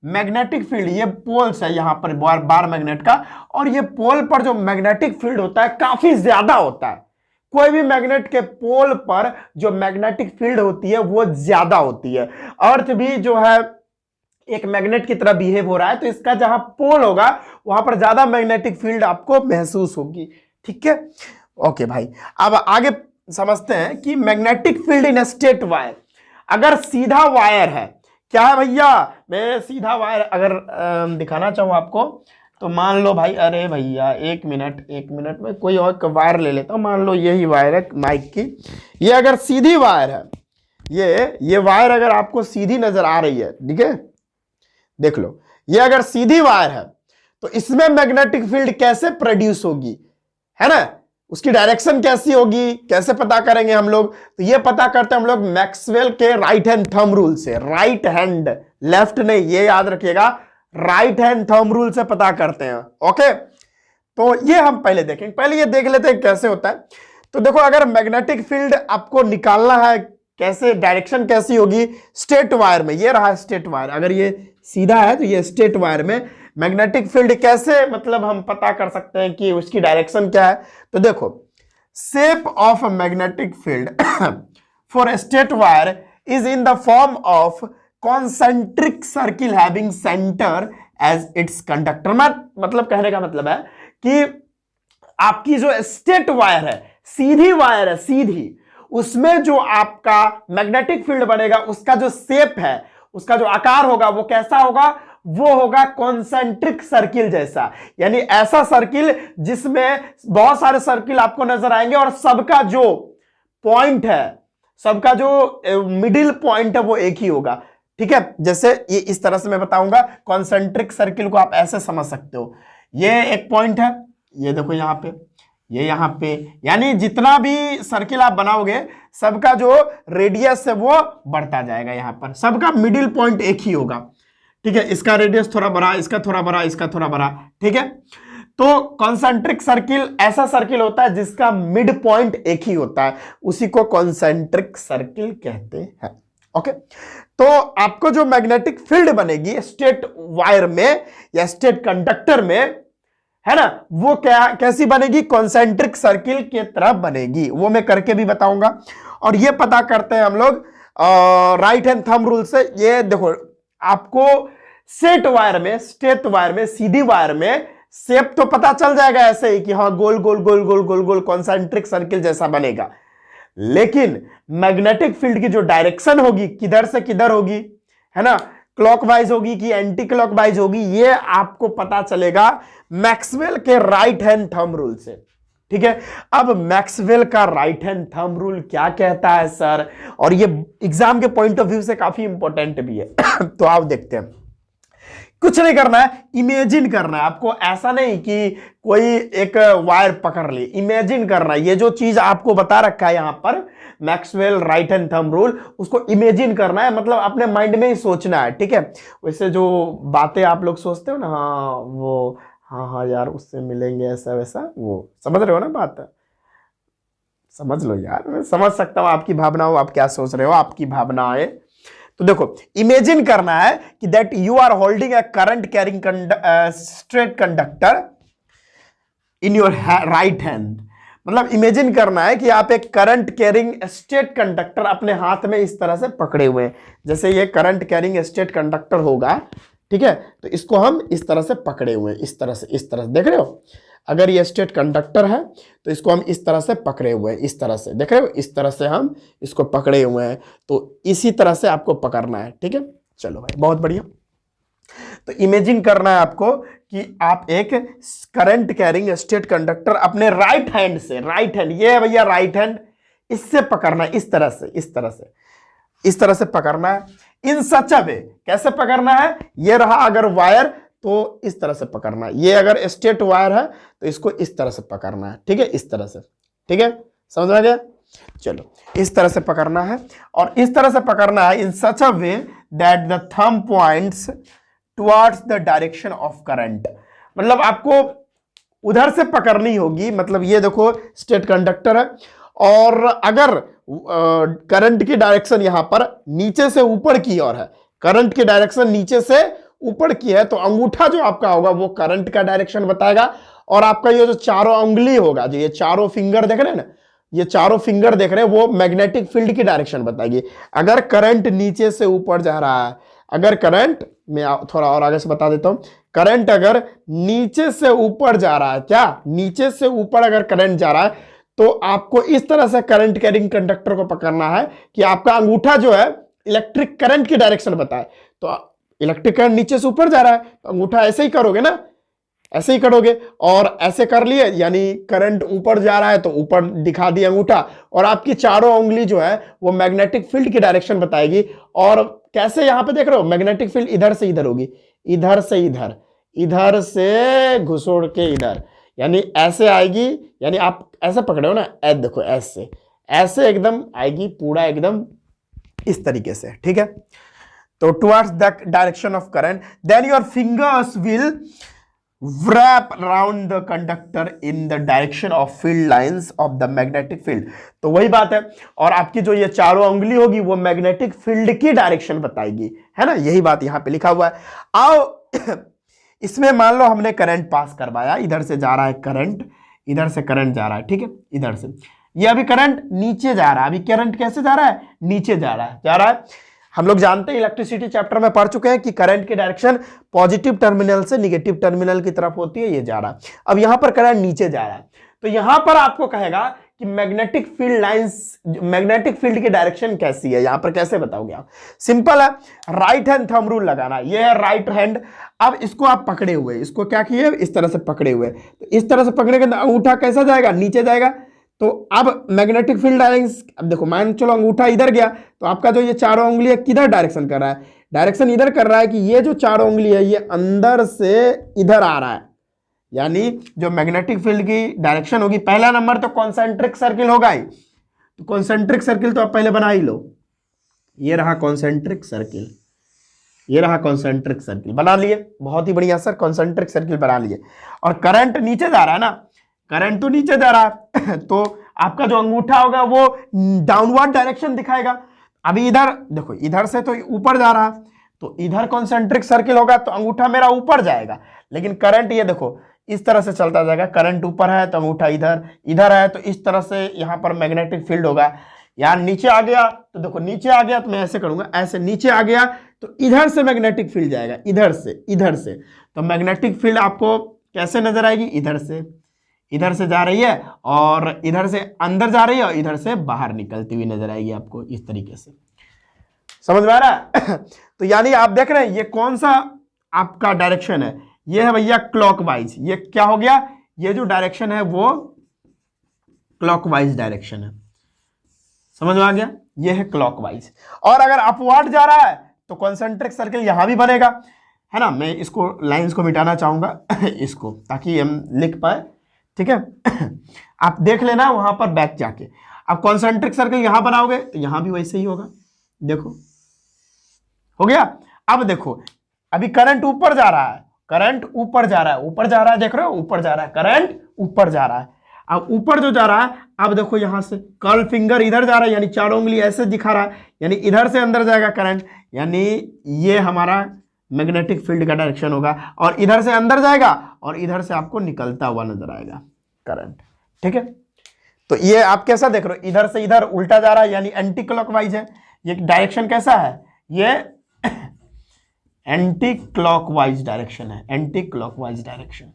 मैग्नेटिक फील्ड, ये पोल्स है यहां पर बार मैग्नेट का, और ये पोल पर जो मैग्नेटिक फील्ड होता है काफी ज्यादा होता है। कोई भी मैग्नेट के पोल पर जो मैग्नेटिक फील्ड होती है वो ज्यादा होती है। अर्थ भी जो है एक मैग्नेट की तरह बिहेव हो रहा है, तो इसका जहां पोल होगा वहां पर ज्यादा मैग्नेटिक फील्ड आपको महसूस होगी, ठीक है। ओके भाई, अब आगे समझते हैं कि magnetic field in straight wire. अगर सीधा वायर है, क्या है भैया, मैं सीधा वायर अगर दिखाना चाहूं आपको, तो मान लो भाई, अरे भैया एक मिनट में कोई और वायर ले लेता हूं, मान लो यही वायर है माइक की, ये अगर सीधी वायर है, ये वायर अगर आपको सीधी नजर आ रही है, ठीक है, देख लो, ये अगर सीधी वायर है तो इसमें मैग्नेटिक फील्ड कैसे प्रोड्यूस होगी, है ना, उसकी डायरेक्शन कैसी होगी, कैसे पता करेंगे हम लोग? तो ये पता करते हैं हम लोग मैक्सवेल के राइट हैंड थंब रूल से। राइट हैंड, लेफ्ट नहीं, ये याद रखिएगा, राइट हैंड थंब रूल से पता करते हैं। ओके, तो ये हम पहले देखेंगे, पहले ये देख लेते हैं कैसे होता है। तो देखो, अगर मैग्नेटिक फील्ड आपको निकालना है, कैसे, डायरेक्शन कैसी होगी, स्ट्रेट वायर में, ये रहा स्ट्रेट वायर, अगर ये सीधा है तो ये स्ट्रेट वायर में मैग्नेटिक फील्ड कैसे, मतलब हम पता कर सकते हैं कि उसकी डायरेक्शन क्या है? तो देखो, shape of magnetic field for a straight wire is in the form of concentric circle having centre as its conductor. मतलब कहने का मतलब है कि आपकी जो स्ट्रेट वायर है, सीधी वायर है, सीधी, उसमें जो आपका मैग्नेटिक फील्ड बनेगा, उसका जो शेप है, उसका जो आकार होगा, वो कैसा होगा? वो होगा कॉन्सेंट्रिक सर्किल जैसा, यानी ऐसा सर्किल जिसमें बहुत सारे सर्किल आपको नजर आएंगे और सबका जो पॉइंट है, सबका जो मिडिल पॉइंट है वो एक ही होगा। ठीक है, जैसे ये इस तरह से मैं बताऊंगा। कॉन्सेंट्रिक सर्किल को आप ऐसे समझ सकते हो, ये एक पॉइंट है, ये देखो यहां पे, ये यहां पे, यानी जितना भी सर्किल आप बनाओगे सबका जो रेडियस है वो बढ़ता जाएगा। यहां पर सबका मिडिल पॉइंट एक ही होगा। ठीक है, इसका रेडियस थोड़ा बड़ा, इसका थोड़ा बड़ा, इसका थोड़ा बड़ा। ठीक है, तो कॉन्सेंट्रिक सर्किल ऐसा सर्किल होता है जिसका मिड पॉइंट एक ही होता है, उसी को कॉन्सेंट्रिक सर्किल कहते हैं। ओके, तो आपको जो मैग्नेटिक फील्ड बनेगी स्ट्रेट वायर में या स्ट्रेट कंडक्टर में, है ना, वो क्या कैसी बनेगी? कॉन्सेंट्रिक सर्किल की तरह बनेगी। वो मैं करके भी बताऊंगा। और ये पता करते हैं हम लोग राइट हैंड थंब रूल से। ये देखो, आपको स्ट्रेट वायर में, स्ट्रेट वायर में, सीधी वायर में शेप तो पता चल जाएगा ऐसे ही कि हाँ गोल गोल गोल गोल गोल गोल कॉन्सेंट्रिक सर्किल जैसा बनेगा। लेकिन मैग्नेटिक फील्ड की जो डायरेक्शन होगी, किधर से किधर होगी, है ना, क्लॉकवाइज होगी कि एंटी क्लॉकवाइज होगी, ये आपको पता चलेगा मैक्सवेल के राइट हैंड थंब रूल से। ठीक है, अब मैक्सवेल का राइट हैंड थंब रूल क्या कहता है सर, और ये एग्जाम के पॉइंट ऑफ व्यू से काफी इंपॉर्टेंट भी है। तो आप देखते हैं, कुछ नहीं करना है, इमेजिन करना है आपको। ऐसा नहीं कि कोई एक वायर पकड़ ली, इमेजिन करना है। ये जो चीज आपको बता रखा है यहां पर Maxwell right hand thumb rule, उसको इमेजिन करना है, मतलब अपने माइंड में ही सोचना है। ठीक है, वैसे जो बातें आप लोग सोचते हो ना, हाँ वो, हाँ हाँ यार उससे मिलेंगे ऐसा वैसा, वो समझ रहे हो ना बात? समझ लो यार, मैं समझ सकता हूं आपकी भावनाओं, आप क्या सोच रहे हो, आपकी भावनाएं। तो देखो, इमेजिन करना है कि that you are holding a current carrying straight conductor in your right hand. मतलब इमेजिन करना है कि आप एक करंट कैरिंग स्ट्रेट कंडक्टर अपने हाथ में इस तरह से पकड़े हुए हैं। जैसे ये करंट कैरिंग स्ट्रेट कंडक्टर होगा, ठीक है, तो इसको हम इस तरह से पकड़े हुए हैं, इस तरह से देख रहे हो। अगर ये स्ट्रेट कंडक्टर है तो इसको हम इस तरह से पकड़े हुए हैं, इस तरह से, देख रहे हो, इस तरह से हम इसको पकड़े हुए हैं। तो इसी तरह से आपको पकड़ना है। ठीक है, चलो भाई, बहुत बढ़िया। तो इमेजिन करना है आपको कि आप एक करंट कैरिंग स्ट्रेट कंडक्टर अपने राइट हैंड से, राइट हैंड, ये है भैया राइट हैंड, इससे पकड़ना है, इस तरह से, इस तरह से, इस तरह से पकड़ना है। इन सच अ वे, कैसे पकड़ना है? ये रहा अगर वायर तो इस तरह से पकड़ना है, ये अगर स्ट्रेट वायर है तो इसको इस तरह से पकड़ना है। ठीक है, इस तरह से। ठीक है, समझ में आ गया? चलो, इस तरह से पकड़ना है, और इस तरह से पकड़ना है in such a way that the thumb points towards the direction of current. मतलब आपको उधर से पकड़नी होगी। मतलब ये देखो स्ट्रेट कंडक्टर है, और अगर करंट की डायरेक्शन यहां पर नीचे से ऊपर की ओर है, करंट की डायरेक्शन नीचे से ऊपर की है, तो अंगूठा जो आपका होगा वो करंट का डायरेक्शन बताएगा, और आपका ये जो चारों उंगली होगा, जो ये चारों फिंगर देख रहे हैं ना, ये चारों फिंगर देख रहे हैं, वो मैग्नेटिक फील्ड की डायरेक्शन बताएगी। अगर करंट नीचे से ऊपर जा रहा है, अगर करंट, मैं थोड़ा और आगे से बता देता हूं, करंट अगर नीचे से ऊपर जा रहा है, क्या नीचे से ऊपर अगर करंट जा रहा है, तो आपको इस तरह से करंट कैरिंग कंडक्टर को पकड़ना है कि आपका अंगूठा जो है इलेक्ट्रिक करंट की डायरेक्शन बताए। तो इलेक्ट्रिक करंट नीचे से ऊपर जा रहा है तो अंगूठा ऐसे ही करोगे ना, ऐसे ही करोगे और ऐसे कर लिए, यानी करंट ऊपर जा रहा है तो ऊपर दिखा दिया अंगूठा, और आपकी चारों उंगली जो है वो मैग्नेटिक फील्ड की डायरेक्शन बताएगी। और कैसे, यहां पे देख रहे हो मैग्नेटिक फील्ड इधर से इधर होगी, इधर से इधर, इधर से घुसोड़ के इधर, यानी ऐसे आएगी, यानी आप ऐसे पकड़े हो ना, ऐसे देखो, ऐसे ऐसे एकदम आएगी, पूरा एकदम इस तरीके से, ठीक है। तो towards the direction of current, then your fingers will wrap around the conductor in the direction of field lines of the magnetic field। तो वही बात है, और आपकी जो ये चारों उंगली होगी वो मैग्नेटिक फील्ड की डायरेक्शन बताएगी, है ना, यही बात यहां पे लिखा हुआ है। आओ इसमें मान लो हमने करंट पास करवाया, इधर से जा रहा है करंट, इधर से करंट जा रहा है, ठीक है, इधर से ये अभी करंट नीचे जा रहा है, अभी करंट कैसे जा रहा है, नीचे जा रहा है। हम लोग जानते हैं, इलेक्ट्रिसिटी चैप्टर में पढ़ चुके हैं कि करंट की डायरेक्शन पॉजिटिव टर्मिनल से निगेटिव टर्मिनल की तरफ होती है, ये जा रहा है। अब यहां पर करंट नीचे जा रहा है, तो यहां पर आपको कहेगा कि magnetic field lines, magnetic field की डायरेक्शन कैसी है, यहां पर कैसे बताओगे आप? सिंपल है, राइट हैंड थंब रूल लगाना, ये है राइट हैंड। अब इसको आप पकड़े हुए, इसको क्या किए, इस तरह से पकड़े हुए, तो इस तरह से पकड़ने के अंगूठा कैसा जाएगा, नीचे जाएगा। तो अब मैग्नेटिक फील्ड डायरेक्शन, अब देखो मान चलो अंगूठा इधर गया, तो आपका जो ये चारों उंगली है किधर डायरेक्शन कर रहा है, डायरेक्शन इधर कर रहा है कि ये जो चारों उंगली है ये अंदर से इधर आ रहा है, यानी जो मैग्नेटिक फील्ड की डायरेक्शन होगी, पहला नंबर तो कॉन्सेंट्रिक सर्किल होगा ही। तो कॉन्सेंट्रिक सर्किल तो आप पहले बना ही लो, ये रहा कॉन्सेंट्रिक सर्किल, ये रहा कॉन्सेंट्रिक सर्किल, बना लिए, बहुत ही बढ़िया सर, कॉन्सेंट्रिक सर्किल बना लिए। और करंट नीचे जा रहा है ना, करंट तो नीचे जा रहा है तो आपका जो अंगूठा होगा वो डाउनवर्ड डायरेक्शन दिखाएगा। अभी इधर देखो, इधर से तो ऊपर जा रहा है, तो इधर कॉन्सेंट्रिक सर्किल होगा तो अंगूठा मेरा ऊपर जाएगा, लेकिन करंट ये देखो इस तरह से चलता जाएगा, करंट ऊपर है तो अंगूठा इधर, इधर है तो इस तरह से यहां पर मैग्नेटिक फील्ड होगा। यार नीचे आ गया तो देखो, नीचे आ गया तो मैं ऐसे करूंगा, ऐसे नीचे आ गया तो इधर से मैग्नेटिक फील्ड जाएगा, इधर से, इधर से। तो मैग्नेटिक फील्ड आपको कैसे नजर आएगी, इधर से, इधर से जा रही है और इधर से अंदर जा रही है और इधर से बाहर निकलती हुई नजर आएगी आपको, इस तरीके से। समझ में आ रहा है? तो यानी आप देख रहे हैं ये कौन सा आपका डायरेक्शन है, ये है भैया क्लॉकवाइज। ये क्या हो गया, ये जो डायरेक्शन है वो क्लॉकवाइज डायरेक्शन है, समझ में आ गया, ये है क्लॉकवाइज। और अगर अपवर्ड जा रहा है तो कॉन्सेंट्रिक सर्किल यहां भी बनेगा, है ना। मैं इसको लाइंस को मिटाना चाहूंगा इसको, ताकि हम लिख पाए, ठीक है। आप देख लेना वहां पर बैक जाके, आप कॉन्सेंट्रिक सर्किल यहां बनाओगे तो यहां भी वैसे ही होगा, देखो हो गया। अब देखो अभी करंट ऊपर जा रहा है, करंट ऊपर जा रहा है, ऊपर जा रहा है, देख रहे हो ऊपर जा रहा है, करंट ऊपर जा रहा है। अब ऊपर जो जा रहा है, अब देखो यहां से कर्ल फिंगर इधर जा रहा है, यानी चारों उंगली ऐसे दिखा रहा है, यानी इधर से अंदर जाएगा करंट, यानी ये हमारा मैग्नेटिक फील्ड का डायरेक्शन होगा, और इधर से अंदर जाएगा और इधर से आपको निकलता हुआ नजर आएगा करंट, ठीक है। तो ये आप कैसा देख रहे हो, इधर से इधर उल्टा जा रहा है, यानी एंटी क्लॉकवाइज है। ये डायरेक्शन कैसा है, ये एंटी क्लॉकवाइज डायरेक्शन है, एंटी क्लॉकवाइज डायरेक्शन।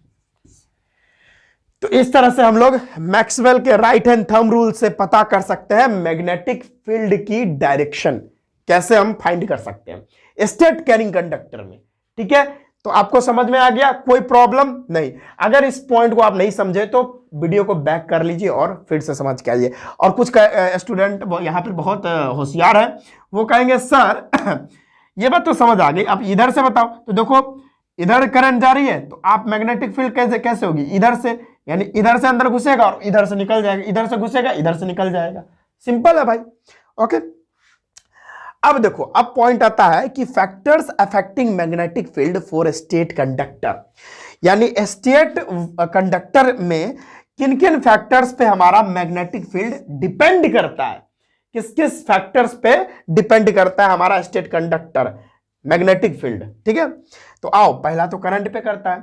तो इस तरह से हम लोग मैक्सवेल के राइट हैंड थंब रूल से पता कर सकते हैं मैग्नेटिक फील्ड की डायरेक्शन कैसे हम फाइंड कर सकते हैं स्टेट कैरिंग कंडक्टर में, ठीक है। तो आपको समझ में आ गया, कोई प्रॉब्लम नहीं। अगर इस पॉइंट को आप नहीं समझे तो वीडियो को बैक कर लीजिए और फिर से समझ के आइए। और कुछ स्टूडेंट यहां पर बहुत होशियार है, वो कहेंगे सर ये बात तो समझ आ गई, आप इधर से बताओ। तो देखो इधर करंट जा रही है तो आप मैग्नेटिक फील्ड कैसे कैसे होगी, इधर से, यानी इधर से अंदर घुसेगा और इधर से निकल जाएगा, इधर से घुसेगा इधर से निकल जाएगा, सिंपल है भाई, ओके। अब देखो, अब पॉइंट आता है कि factors affecting magnetic field for state conductor, यानी स्टेट कंडक्टर में किन किन फैक्टर्स पे हमारा मैग्नेटिक फील्ड डिपेंड करता है, किस किस फैक्टर्स पे डिपेंड करता है हमारा स्टेट कंडक्टर मैग्नेटिक फील्ड, ठीक है। तो आओ, पहला तो करंट पे करता है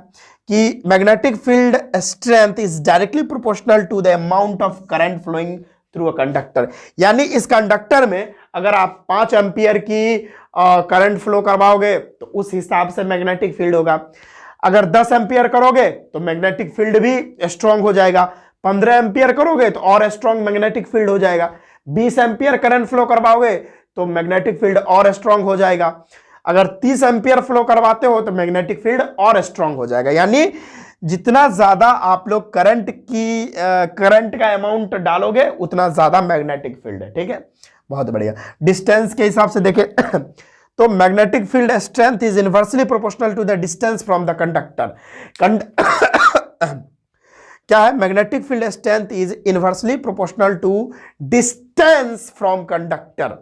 कि magnetic field strength is directly proportional to the amount of current flowing through a conductor, यानी इस कंडक्टर में अगर आप 5 एम्पियर की करंट फ्लो करवाओगे तो उस हिसाब से मैग्नेटिक फील्ड होगा। अगर 10 एम्पियर करोगे तो मैग्नेटिक फील्ड भी स्ट्रांग हो जाएगा, 15 एम्पियर करोगे तो और स्ट्रांग मैग्नेटिक फील्ड हो जाएगा, 20 एम्पियर करंट फ्लो करवाओगे तो मैग्नेटिक फील्ड और स्ट्रांग हो जाएगा, अगर 30 एम्पियर फ्लो करवाते हो तो मैग्नेटिक फील्ड और स्ट्रांग हो जाएगा। यानी जितना ज्यादा आप लोग करंट का अमाउंट डालोगे उतना ज्यादा मैग्नेटिक फील्ड है। ठीक है, बहुत बढ़िया। डिस्टेंस के हिसाब से देखें तो magnetic field strength is inversely proportional to the distance from the conductor. क्या है? Magnetic field strength is inversely proportional to distance from conductor.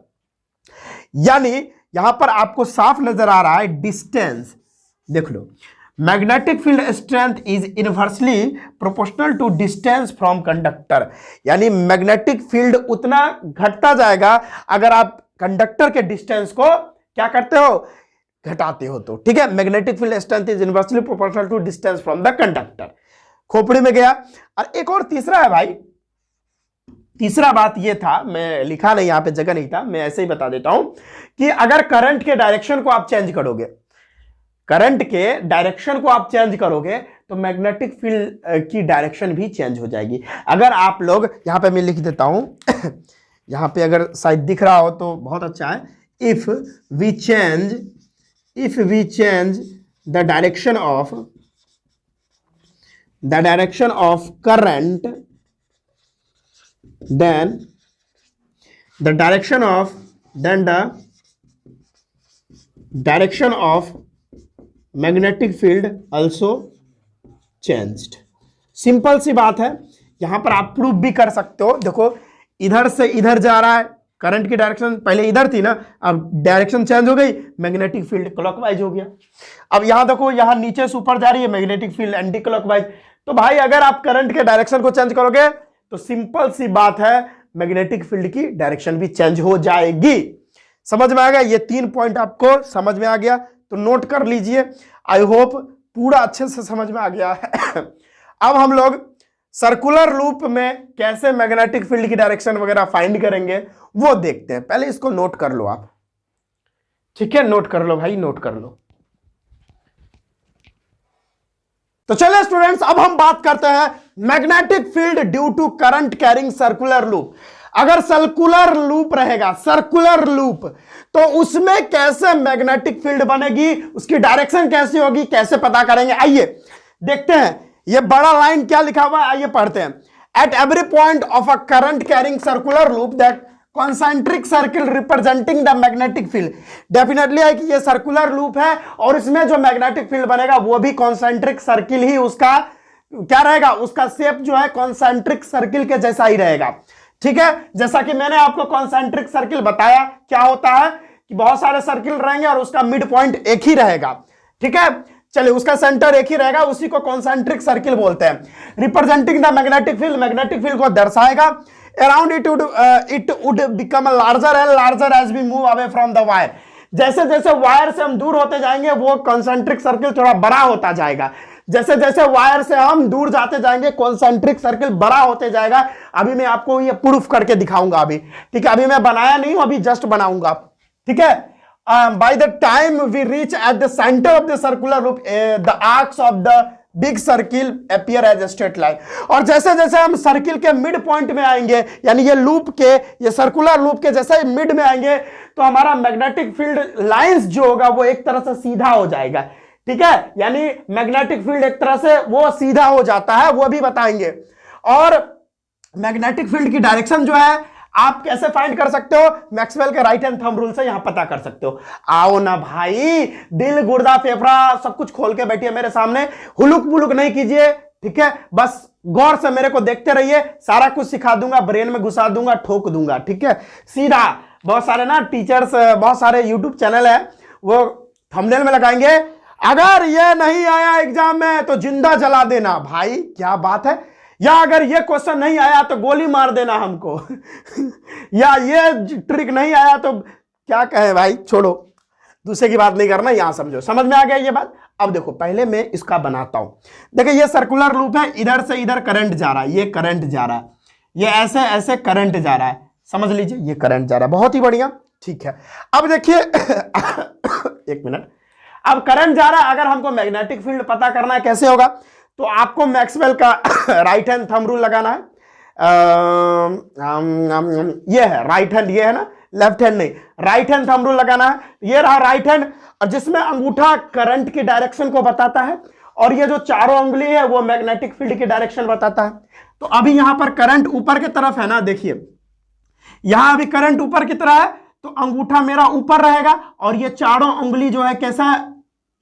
यानी यहां पर आपको साफ नजर आ रहा है डिस्टेंस, देख लो, magnetic field strength is inversely proportional to distance from conductor. यानी मैग्नेटिक फील्ड उतना घटता जाएगा अगर आप कंडक्टर के डिस्टेंस को क्या करते हो? घटाते हो तो। ठीक है, magnetic field strength is inversely proportional to distance from the conductor. खोपड़ी में गया। और एक और तीसरा है भाई, तीसरा बात ये था, मैं लिखा नहीं, यहां पे जगह नहीं था, मैं ऐसे ही बता देता हूं कि अगर करंट के डायरेक्शन को आप चेंज करोगे, करंट के डायरेक्शन को आप चेंज करोगे तो मैग्नेटिक फील्ड की डायरेक्शन भी चेंज हो जाएगी। अगर आप लोग, यहां पे मैं लिख देता हूं यहां पे अगर शायद दिख रहा हो तो बहुत अच्छा है। If we change the direction of current, then the direction of magnetic field also changed। Simple सी बात है, यहां पर आप प्रूफ भी कर सकते हो। देखो इधर से इधर जा रहा है, करंट की डायरेक्शन पहले इधर थी ना, अब डायरेक्शन चेंज हो गई, मैग्नेटिक फील्ड क्लॉकवाइज हो गया। अब यहां देखो, यहां नीचे से ऊपर जा रही है, मैग्नेटिक फील्ड एंटी क्लॉकवाइज। तो भाई अगर आप करंट के डायरेक्शन को चेंज करोगे तो सिंपल सी बात है, मैग्नेटिक फील्ड की डायरेक्शन भी चेंज हो जाएगी। समझ में आ गया? ये 3 पॉइंट आपको समझ में आ गया तो नोट कर लीजिए। आई होप पूरा अच्छे से समझ में आ गया है। अब हम लोग सर्कुलर लूप में कैसे मैग्नेटिक फील्ड की डायरेक्शन वगैरह फाइंड करेंगे वो देखते हैं। पहले इसको नोट कर लो आप, ठीक है? नोट कर लो भाई, नोट कर लो। तो चलिए स्टूडेंट्स, अब हम बात करते हैं magnetic field due to current carrying circular loop. अगर सर्कुलर लूप रहेगा, सर्कुलर लूप, तो उसमें कैसे मैग्नेटिक फील्ड बनेगी, उसकी डायरेक्शन कैसी होगी, कैसे पता करेंगे? आइए देखते हैं। ये बड़ा लाइन क्या लिखा हुआ है, आइए पढ़ते हैं। At every point of a current carrying circular loop that concentric circle representing the magnetic field. Definitely है कि ये सर्कुलर लूप है और इसमें जो मैग्नेटिक फील्ड बनेगा वो भी कॉन्सेंट्रिक सर्किल ही उसका क्या रहेगा, उसका शेप जो है कॉन्सेंट्रिक सर्किल के जैसा ही रहेगा। ठीक है, जैसा कि मैंने आपको कॉन्सेंट्रिक सर्किल बताया क्या होता है कि बहुत सारे सर्किल रहेंगे और उसका मिड पॉइंट एक ही रहेगा। ठीक है, चलिए, उसका सेंटर एक ही रहेगा, उसी को कॉन्सेंट्रिक सर्किल बोलते हैं। Representing the magnetic field, magnetic field को दर्शाएगा। Around it would become larger and larger as we move away from the wire. जैसे जैसे वायर से हम दूर होते जाएंगे वो कॉन्सेंट्रिक सर्किल थोड़ा बड़ा होता जाएगा। जैसे जैसे वायर से हम दूर जाते जाएंगे कॉन्सेंट्रिक सर्किल बड़ा होते जाएगा। अभी मैं आपको ये प्रूफ करके दिखाऊंगा अभी। ठीक है, अभी मैं बनाया नहीं हूं, अभी जस्ट बनाऊंगा। ठीक है, by the time we reach at the center of the circular loop, the arcs of the big circle appear as a straight line। और जैसे जैसे हम सर्किल के मिड पॉइंट में आएंगे, यानी ये लूप के, ये सर्कुलर लूप के जैसे ही मिड में आएंगे तो हमारा मैग्नेटिक फील्ड लाइंस जो होगा वो एक तरह से सीधा हो जाएगा। ठीक है, यानी मैग्नेटिक फील्ड एक तरह से वो सीधा हो जाता है, वो भी बताएंगे। और मैग्नेटिक फील्ड की डायरेक्शन जो है आप कैसे फाइंड कर सकते हो, मैक्सवेल के राइट हैंड थंब रूल से यहां पता कर सकते हो। आओ ना भाई, दिल गुर्दा फेफड़ा सब कुछ खोल के बैठिए मेरे सामने, हुलुक बुलुक नहीं कीजिए। ठीक है, बस गौर से मेरे को देखते रहिए, सारा कुछ सिखा दूंगा, ब्रेन में घुसा दूंगा, ठोक दूंगा। ठीक है, सीधा। बहुत सारे ना टीचर्स, बहुत सारे यूट्यूब चैनल है, वो थंबनेल में लगाएंगे अगर ये नहीं आया एग्जाम में तो जिंदा जला देना। भाई क्या बात है, या अगर ये क्वेश्चन नहीं आया तो गोली मार देना हमको या ये ट्रिक नहीं आया तो क्या कहे भाई, छोड़ो, दूसरे की बात नहीं करना, यहां समझो। समझ में आ गया ये बात? अब देखो, पहले मैं इसका बनाता हूं। देखिए, ये सर्कुलर लूप है, इधर से इधर करंट जा रहा है, ये करंट जा रहा है, ये ऐसे ऐसे करंट जा रहा है, समझ लीजिए, ये करंट जा रहा है। बहुत ही बढ़िया। ठीक है, अब देखिए एक मिनट, अब करंट जा रहा है, अगर हमको मैग्नेटिक फील्ड पता करना है कैसे होगा, तो आपको मैक्सवेल का राइट हैंड थंब रूल लगाना है। ये है राइट हैंड, ये है ना, लेफ्ट हैंड नहीं, राइट हैंड थंब रूल लगाना है। ये रहा राइट हैंड, और जिसमें अंगूठा करंट की डायरेक्शन को बताता है और ये जो चारों उंगली है वो मैग्नेटिक फील्ड की डायरेक्शन बताता है। तो अभी यहां पर करंट ऊपर की तरफ है ना, देखिए यहां अभी करंट ऊपर की तरफ है, तो अंगूठा मेरा ऊपर रहेगा और ये चारों उंगली जो है कैसा है,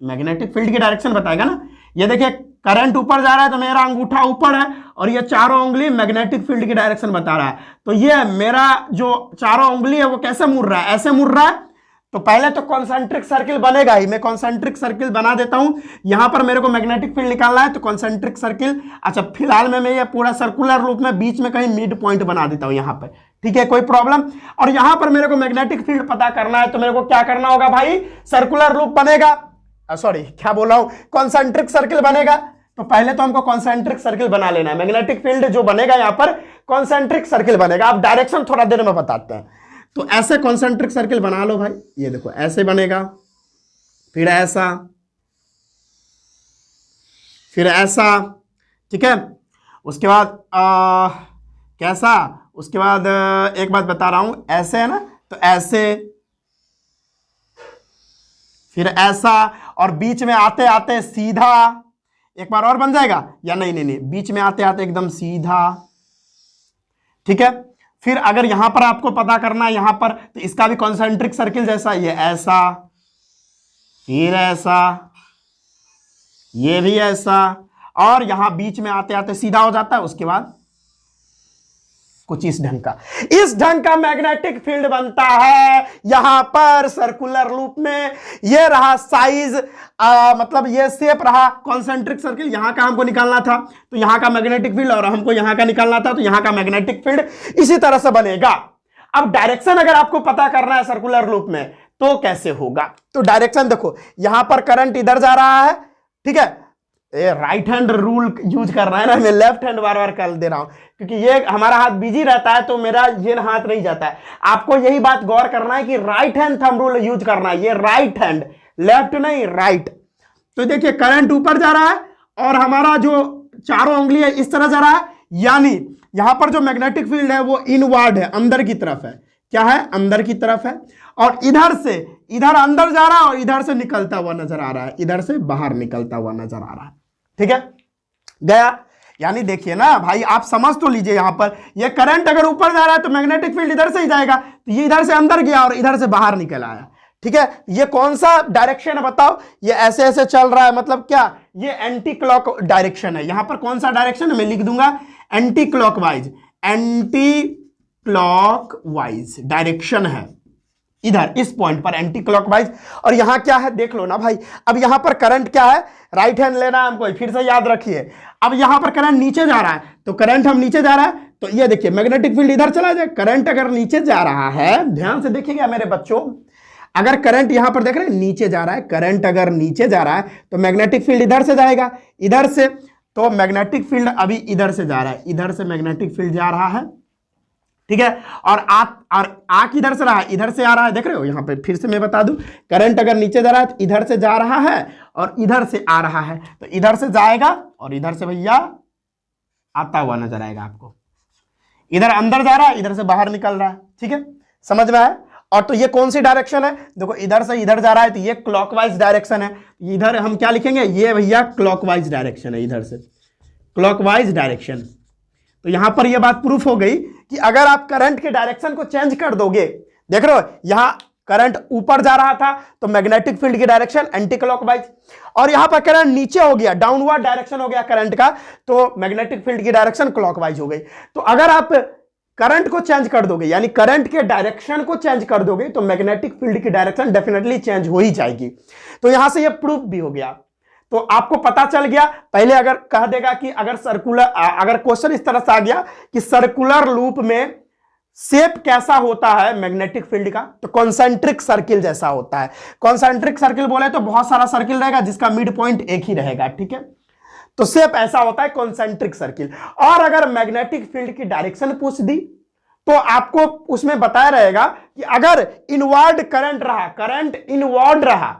मैग्नेटिक फील्ड की डायरेक्शन बताएगा ना। ये देखिए करंट ऊपर जा रहा है तो मेरा अंगूठा ऊपर है और ये चारों उंगली मैग्नेटिक फील्ड की डायरेक्शन बता रहा है। तो ये मेरा जो चारों उंगली है वो कैसे मुड़ रहा है, ऐसे मुड़ रहा है। तो पहले तो कॉन्सेंट्रिक सर्किल बनेगा ही, मैं कॉन्सेंट्रिक सर्किल बना देता हूं। यहां पर मेरे को मैग्नेटिक फील्ड निकालना है तो कॉन्सेंट्रिक सर्किल, अच्छा फिलहाल में मैं ये पूरा सर्कुलर रूप में बीच में कहीं मिड पॉइंट बना देता हूं यहां पर, ठीक है, कोई प्रॉब्लम। और यहां पर मेरे को मैग्नेटिक फील्ड पता करना है तो मेरे को क्या करना होगा भाई, सर्कुलर लूप बनेगा, सॉरी क्या बोल रहा हूं, कॉन्सेंट्रिक सर्किल बनेगा। तो पहले तो हमको कॉन्सेंट्रिक सर्किल बना लेना है, मैग्नेटिक फील्ड जो बनेगा यहां पर कॉन्सेंट्रिक सर्किल बनेगा। आप डायरेक्शन थोड़ा देर में बताते हैं। तो ऐसे कॉन्सेंट्रिक सर्किल बना लो भाई, ये देखो ऐसे बनेगा, फिर ऐसा, फिर ऐसा, ठीक है। उसके बाद कैसा, उसके बाद एक बात बता रहा हूं, ऐसे है ना, तो ऐसे, फिर ऐसा, और बीच में आते आते सीधा, एक बार और बन जाएगा या नहीं, नहीं नहीं, बीच में आते आते एकदम सीधा, ठीक है। फिर अगर यहां पर आपको पता करना है यहां पर, तो इसका भी कॉन्सेंट्रिक सर्किल जैसा, ये ऐसा, फिर ऐसा, ये भी ऐसा, और यहां बीच में आते आते सीधा हो जाता है। उसके बाद कुछ इस ढंग का मैग्नेटिक फील्ड बनता है यहां पर सर्कुलर लूप में। ये रहा साइज, मतलब ये शेप रहा कॉन्सेंट्रिक सर्किल, यहां का हमको निकालना था तो यहां का मैग्नेटिक फील्ड, और हमको यहां का निकालना था तो यहां का मैग्नेटिक फील्ड इसी तरह से बनेगा। अब डायरेक्शन अगर आपको पता करना है सर्कुलर लूप में तो कैसे होगा, तो डायरेक्शन देखो, यहां पर करंट इधर जा रहा है, ठीक है, राइट हैंड रूल यूज करना है ना, मैं लेफ्ट हैंड बार बार कर दे रहा हूं क्योंकि ये हमारा हाथ बिजी रहता है तो मेरा ये हाथ नहीं जाता है। आपको यही बात गौर करना है कि right hand thumb rule use करना है, ये राइट हैंड, लेफ्ट नहीं, राइट। तो देखिए करंट ऊपर जा रहा है और हमारा जो चारों उंगली है इस तरह जा रहा है, यानी यहां पर जो मैग्नेटिक फील्ड है वो इनवर्ड है, अंदर की तरफ है, क्या है, अंदर की तरफ है। और इधर से इधर अंदर जा रहा है और इधर से निकलता हुआ नजर आ रहा है, इधर से बाहर निकलता हुआ नजर आ रहा है, ठीक है, गया। यानी देखिए ना भाई, आप समझ तो लीजिए, यहां पर ये करंट अगर ऊपर जा रहा है तो मैग्नेटिक फील्ड इधर से ही जाएगा, तो ये इधर से अंदर गया और इधर से बाहर निकल आया, ठीक है। ये कौन सा डायरेक्शन है बताओ, ये ऐसे ऐसे चल रहा है, मतलब क्या, ये एंटी क्लॉक डायरेक्शन है। यहां पर कौन सा डायरेक्शन है, मैं लिख दूंगा anti clockwise, anti clockwise direction है इधर, इस पॉइंट पर एंटी क्लॉकवाइज। और यहां क्या है देख लो ना भाई, अब यहां पर करंट क्या है, राइट हैंड लेना है हमको, फिर से याद रखिए। अब यहां पर करंट नीचे जा रहा है, तो करंट हम नीचे जा रहा है, तो ये देखिए मैग्नेटिक फील्ड इधर चला जाए। करंट अगर नीचे जा रहा है, ध्यान से देखिएगा मेरे बच्चों, अगर करंट यहां पर देख रहे हैं नीचे जा रहा है, करंट अगर नीचे जा रहा है तो मैग्नेटिक फील्ड इधर से जाएगा, इधर से, तो मैग्नेटिक फील्ड अभी इधर से जा रहा है, इधर से मैग्नेटिक फील्ड जा रहा है, ठीक है। और आ किधर से रहा है, इधर से आ रहा है, देख रहे हो यहां पे, फिर से मैं बता दूं, करंट अगर नीचे जा रहा है तो इधर से जा रहा है और इधर से आ रहा है, तो इधर से जाएगा और इधर से भैया आता हुआ नजर आएगा आपको, इधर अंदर जा रहा है, इधर से बाहर निकल रहा है, ठीक है, समझ में आया। और तो ये कौन सी डायरेक्शन है, देखो इधर से इधर जा रहा है तो ये क्लॉकवाइज डायरेक्शन है, इधर हम क्या लिखेंगे, ये भैया क्लॉकवाइज डायरेक्शन है, इधर से क्लॉकवाइज डायरेक्शन। तो यहां पर यह बात प्रूफ हो गई कि अगर आप करंट के डायरेक्शन को चेंज कर दोगे, देख रहे हो यहां करंट ऊपर जा रहा था तो मैग्नेटिक फील्ड की डायरेक्शन एंटी क्लॉकवाइज, और यहां पर करंट नीचे हो गया, डाउनवर्ड डायरेक्शन हो गया करंट का, तो मैग्नेटिक फील्ड की डायरेक्शन क्लॉकवाइज हो गई। तो अगर आप करंट को चेंज कर दोगे, यानी करंट के डायरेक्शन को चेंज कर दोगे, तो मैग्नेटिक फील्ड की डायरेक्शन डेफिनेटली चेंज हो ही जाएगी। तो यहां से यह प्रूफ भी हो गया, तो आपको पता चल गया। पहले अगर कह देगा कि अगर अगर क्वेश्चन इस तरह से आ गया कि सर्कुलर लूप में शेप कैसा होता है मैग्नेटिक फील्ड का, तो कॉन्सेंट्रिक सर्किल जैसा होता है। कॉन्सेंट्रिक सर्किल बोले तो बहुत सारा सर्किल रहेगा जिसका मिड पॉइंट एक ही रहेगा, ठीक है, तो शेप ऐसा होता है कॉन्सेंट्रिक सर्किल। और अगर मैग्नेटिक फील्ड की डायरेक्शन पूछ दी तो आपको उसमें बताया रहेगा कि अगर इनवर्ड करंट रहा, करंट इनवर्ड रहा,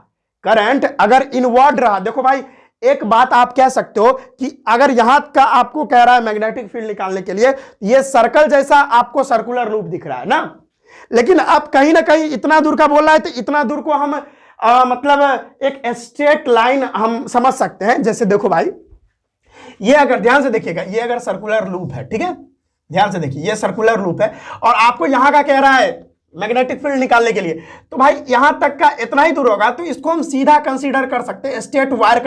करंट अगर इनवर्ड रहा, देखो भाई एक बात आप कह सकते हो कि अगर यहां का आपको कह रहा है मैग्नेटिक फील्ड निकालने के लिए, ये सर्कल जैसा आपको सर्कुलर लूप दिख रहा है ना, लेकिन अब कहीं ना कहीं इतना दूर का बोल रहा है, तो इतना दूर को हम मतलब एक स्ट्रेट लाइन हम समझ सकते हैं। जैसे देखो भाई, ये अगर ध्यान से देखिएगा, ये अगर सर्कुलर लूप है, ठीक है, ध्यान से देखिए, ये सर्कुलर लूप है और आपको यहां का कह रहा है मैग्नेटिक फील्ड निकालने के लिए, तो भाई यहां तक का इतना ही दूर होगा, तो इसको हम सीधा कंसीडर कर सकते हैं, स्ट्रेट वायर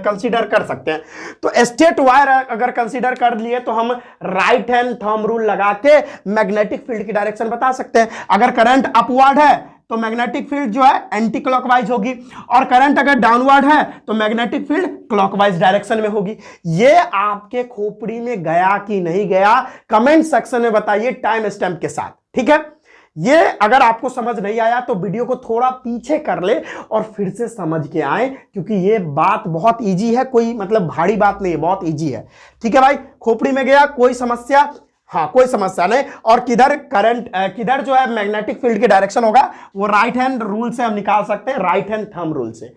कंसीडर कर सकते हैं। तो स्ट्रेट वायर अगर कंसीडर कर लिए तो हम राइट हैंड थंब रूल लगा के मैग्नेटिक फील्ड की डायरेक्शन बता सकते हैं। अगर करंट अपवर्ड है तो मैग्नेटिक फील्ड जो है एंटी क्लॉकवाइज होगी, और करंट अगर डाउनवर्ड है तो मैग्नेटिक फील्ड क्लॉकवाइज डायरेक्शन में होगी। ये आपके खोपड़ी में गया कि नहीं गया, कमेंट सेक्शन में बताइए टाइम स्टैम्प के साथ, ठीक है। ये अगर आपको समझ नहीं आया तो वीडियो को थोड़ा पीछे कर ले और फिर से समझ के आए, क्योंकि ये बात बहुत इजी है, कोई मतलब भारी बात नहीं है, बहुत इजी है, ठीक है भाई। खोपड़ी में गया, कोई समस्या, हाँ कोई समस्या नहीं। और किधर करंट, किधर जो है मैग्नेटिक फील्ड की डायरेक्शन होगा वो राइट हैंड रूल से हम निकाल सकते हैं, राइट हैंड थंब रूल से।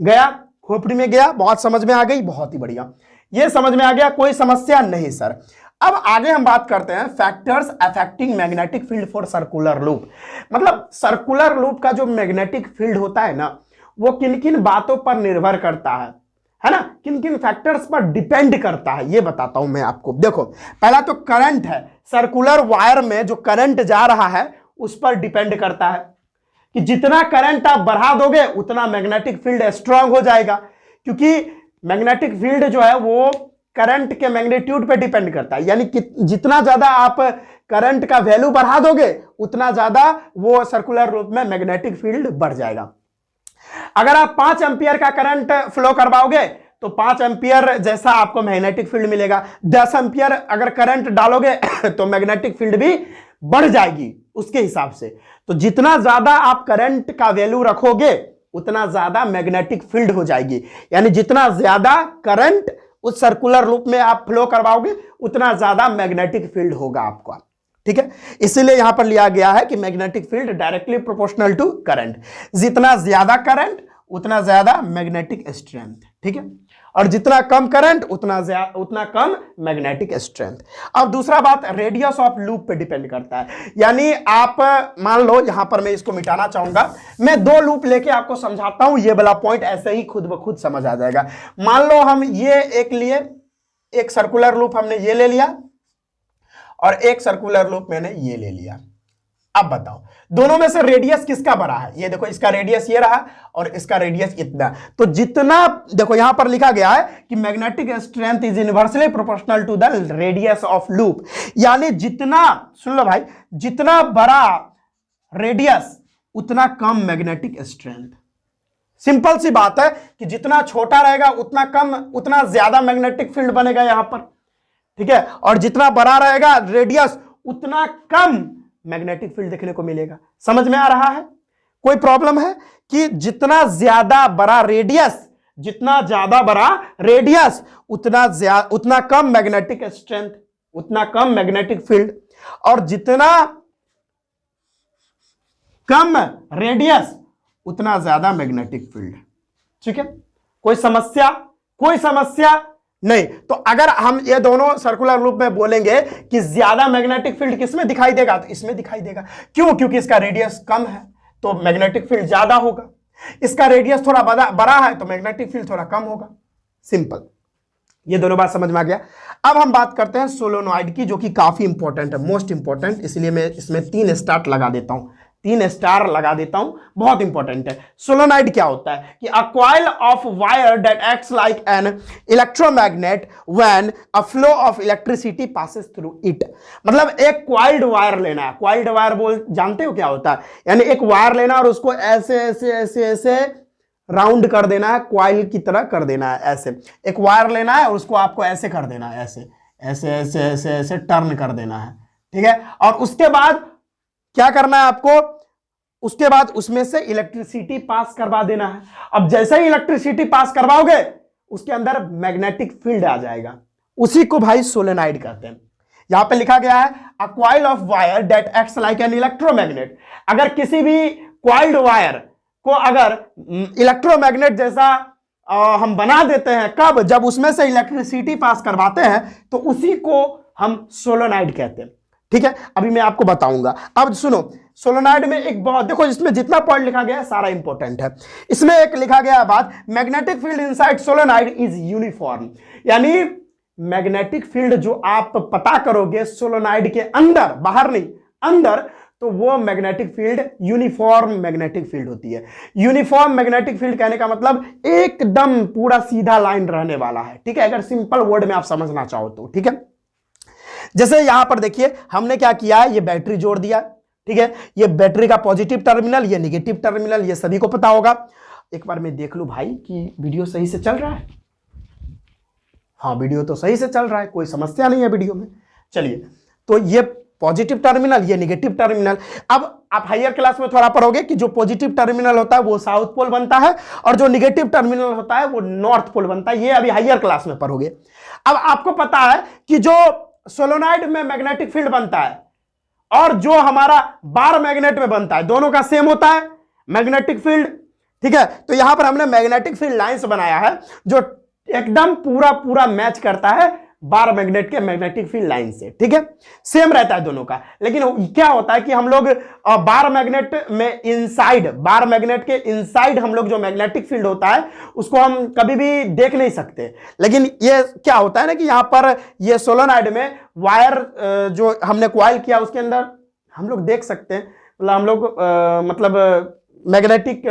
गया, खोपड़ी में गया, बहुत समझ में आ गई, बहुत ही बढ़िया, ये समझ में आ गया, कोई समस्या नहीं सर। अब आगे हम बात करते हैं factors affecting magnetic field for circular loop. मतलब सर्कुलर लूप का जो मैग्नेटिक फील्ड होता है ना, वो किन किन बातों पर निर्भर करता है ना, किन किन फैक्टर्स पर डिपेंड करता है, ये बताता हूं मैं आपको। देखो, पहला तो करंट है, सर्कुलर वायर में जो करंट जा रहा है उस पर डिपेंड करता है कि जितना करंट आप बढ़ा दोगे उतना मैग्नेटिक फील्ड स्ट्रांग हो जाएगा, क्योंकि मैग्नेटिक फील्ड जो है वो करंट के मैग्नीट्यूड पे डिपेंड करता है, यानी कि जितना ज्यादा आप करंट का वैल्यू बढ़ा दोगे उतना ज्यादा वो सर्कुलर लूप में मैग्नेटिक फील्ड बढ़ जाएगा। अगर आप 5 एम्पियर का करंट फ्लो करवाओगे तो 5 एम्पियर जैसा आपको मैग्नेटिक फील्ड मिलेगा। 10 एम्पियर अगर करंट डालोगे तो मैग्नेटिक फील्ड भी बढ़ जाएगी उसके हिसाब से। तो जितना ज्यादा आप करंट का वैल्यू रखोगे उतना ज्यादा मैग्नेटिक फील्ड हो जाएगी, यानी जितना ज्यादा करंट उस सर्कुलर लूप में आप फ्लो करवाओगे उतना ज्यादा मैग्नेटिक फील्ड होगा आपका, ठीक है। इसीलिए यहां पर लिया गया है कि magnetic field directly proportional to current, जितना ज्यादा करंट उतना ज्यादा मैग्नेटिक स्ट्रेंथ, ठीक है, और जितना कम करंट उतना कम मैग्नेटिक स्ट्रेंथ। अब दूसरा बात, रेडियस ऑफ लूप पे डिपेंड करता है, यानी आप मान लो, यहां पर मैं इसको मिटाना चाहूंगा, मैं 2 लूप लेके आपको समझाता हूं, ये वाला पॉइंट ऐसे ही खुद ब खुद समझ आ जाएगा। मान लो हम ये एक लिए, एक सर्कुलर लूप हमने ये ले लिया और एक सर्कुलर लूप मैंने ये ले लिया। अब बताओ दोनों में से रेडियस किसका बड़ा है? ये देखो, इसका रेडियस ये रहा और इसका रेडियस इतना। तो जितना, देखो यहां पर लिखा गया है कि magnetic strength is inversely proportional to the radius of loop, यानी जितना, सुन लो भाई, जितना बड़ा रेडियस उतना कम मैग्नेटिक स्ट्रेंथ। सिंपल सी बात है कि जितना छोटा रहेगा उतना कम, उतना ज्यादा मैग्नेटिक फील्ड बनेगा यहां पर, ठीक है, और जितना बड़ा रहेगा रेडियस उतना कम मैग्नेटिक फील्ड देखने को मिलेगा। समझ में आ रहा है? कोई प्रॉब्लम है कि जितना ज्यादा बड़ा रेडियस, जितना ज्यादा बड़ा रेडियस उतना कम मैग्नेटिक स्ट्रेंथ, उतना कम मैग्नेटिक फील्ड, और जितना कम रेडियस उतना ज्यादा मैग्नेटिक फील्ड, ठीक है। कोई समस्या? कोई समस्या नहीं। तो अगर हम ये दोनों सर्कुलर लूप में बोलेंगे कि ज्यादा मैग्नेटिक फील्ड किसमें दिखाई देगा, तो इसमें दिखाई देगा। क्यों? क्योंकि इसका रेडियस कम है तो मैग्नेटिक फील्ड ज्यादा होगा, इसका रेडियस थोड़ा बड़ा है तो मैग्नेटिक फील्ड थोड़ा कम होगा। सिंपल, ये दोनों बात समझ में आ गया। अब हम बात करते हैं सोलेनॉइड की, जो कि काफी इंपॉर्टेंट है, मोस्ट इंपॉर्टेंट, इसलिए मैं इसमें 3 स्टार लगा देता हूं, 3 स्टार लगा देता हूं, बहुत इंपॉर्टेंट है। सोलेनॉइड क्या होता है कि a coil of wire that acts like an electromagnet when a flow of electricity passes through it. मतलब एक कॉइल्ड वायर लेना है। कॉइल्ड वायर बोल जानते हो क्या होता है? यानी एक वायर लेना और उसको ऐसे ऐसे ऐसे ऐसे राउंड कर देना है, कॉइल की तरह कर देना है। ऐसे एक वायर लेना है और उसको आपको ऐसे कर देना है, ऐसे ऐसे ऐसे ऐसे ऐसे टर्न कर देना है, ठीक है। और उसके बाद क्या करना है आपको? उसके बाद उसमें से इलेक्ट्रिसिटी पास करवा देना है। अब जैसे ही इलेक्ट्रिसिटी पास करवाओगे उसके अंदर मैग्नेटिक फील्ड आ जाएगा, उसी को भाई सोलेनॉइड कहते हैं। यहां पे लिखा गया है a coil of wire that acts like an electromagnet. अगर किसी भी कॉइल्ड वायर को अगर इलेक्ट्रोमैग्नेट जैसा हम बना देते हैं, कब? जब उसमें से इलेक्ट्रिसिटी पास करवाते हैं, तो उसी को हम सोलेनॉइड कहते हैं, ठीक है। अभी मैं आपको बताऊंगा। अब सुनो, सोलोनाइड में एक बहुत, देखो इसमें जितना पॉइंट लिखा गया है सारा इंपॉर्टेंट है। इसमें एक लिखा गया बात, magnetic field inside solenoid is uniform, यानी मैग्नेटिक फील्ड जो आप पता करोगे सोलोनाइड के अंदर, बाहर नहीं अंदर, तो वो magnetic field uniform magnetic field होती है। यूनिफॉर्म मैग्नेटिक फील्ड कहने का मतलब एकदम पूरा सीधा लाइन रहने वाला है, ठीक है, अगर सिंपल वर्ड में आप समझना चाहो तो, ठीक है। जैसे यहां पर देखिए हमने क्या किया है, ये बैटरी जोड़ दिया, ठीक है, ये बैटरी का पॉजिटिव टर्मिनल, ये नेगेटिव टर्मिनल, ये सभी को पता होगा। एक बार मैं देख लूं भाई कि वीडियो सही से चल रहा है। हाँ, वीडियो तो सही से चल रहा है, कोई समस्या नहीं है वीडियो में। चलिए, तो ये पॉजिटिव टर्मिनल, ये नेगेटिव टर्मिनल। अब आप हायर क्लास में थोड़ा पढ़ोगे कि जो पॉजिटिव टर्मिनल होता है वो साउथ पोल बनता है और जो नेगेटिव टर्मिनल होता है वो नॉर्थ पोल बनता है, ये अभी हायर क्लास में पढ़ोगे। अब आपको पता है कि जो सोलोनाइड में मैग्नेटिक फील्ड बनता है और जो हमारा बार मैग्नेट में बनता है, दोनों का सेम होता है मैग्नेटिक फील्ड, ठीक है। तो यहां पर हमने मैग्नेटिक फील्ड लाइंस बनाया है जो एकदम पूरा पूरा मैच करता है बार मैग्नेट के मैग्नेटिक फील्ड लाइन से, ठीक है, सेम रहता है दोनों का। लेकिन क्या होता है कि हम लोग बार मैग्नेट में इनसाइड, बार मैग्नेट के इनसाइड हम लोग जो मैग्नेटिक फील्ड होता है उसको हम कभी भी देख नहीं सकते। लेकिन ये क्या होता है ना कि यहां पर ये सोलोनाइड में वायर जो हमने कॉइल किया उसके अंदर हम लोग देख सकते हैं, मतलब हम लोग मतलब मैग्नेटिक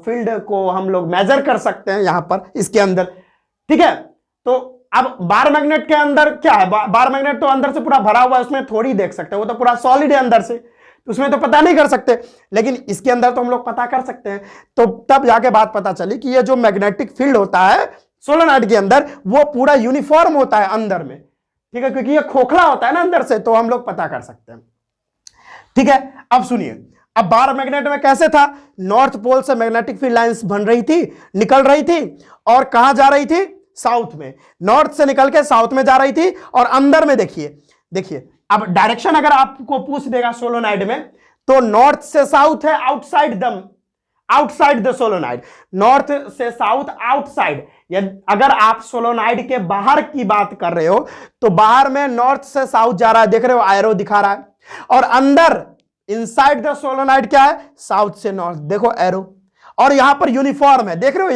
फील्ड को हम लोग मेजर कर सकते हैं यहां पर इसके अंदर, ठीक है। तो अब बार मैग्नेट के अंदर क्या है, बार मैग्नेट तो अंदर से पूरा भरा हुआ है, उसमें थोड़ी देख सकते हैं, वो तो पूरा सॉलिड है अंदर से, तो उसमें तो पता नहीं कर सकते। लेकिन इसके अंदर तो हम लोग पता कर सकते हैं। तो तब जाके बात पता चली कि ये जो मैग्नेटिक फील्ड होता है सोलेनॉइड के अंदर वो पूरा यूनिफॉर्म होता है अंदर में, ठीक है, क्योंकि ये खोखला होता है ना अंदर से, तो हम लोग पता कर सकते हैं, ठीक है। अब सुनिए, अब बार मैग्नेट में कैसे था, नॉर्थ पोल से मैग्नेटिक फील्ड लाइंस बन रही थी, निकल रही थी और कहां जा रही थी, साउथ में, नॉर्थ से निकल के साउथ में जा रही थी। और अंदर में देखिए अब डायरेक्शन अगर आपको पूछ देगा सोलोनाइड में तो नॉर्थ से साउथ है, आउटसाइड द सोलोनाइड, नॉर्थ से साउथ आउटसाइड। अगर आप सोलोनाइड के बाहर की बात कर रहे हो तो बाहर में नॉर्थ से साउथ जा रहा है, देख रहे हो एरो दिखा रहा है, और अंदर इनसाइड द सोलोनाइड क्या है, साउथ से नॉर्थ, देखो एरो, और यहां पर यूनिफॉर्म है, देख रहे हो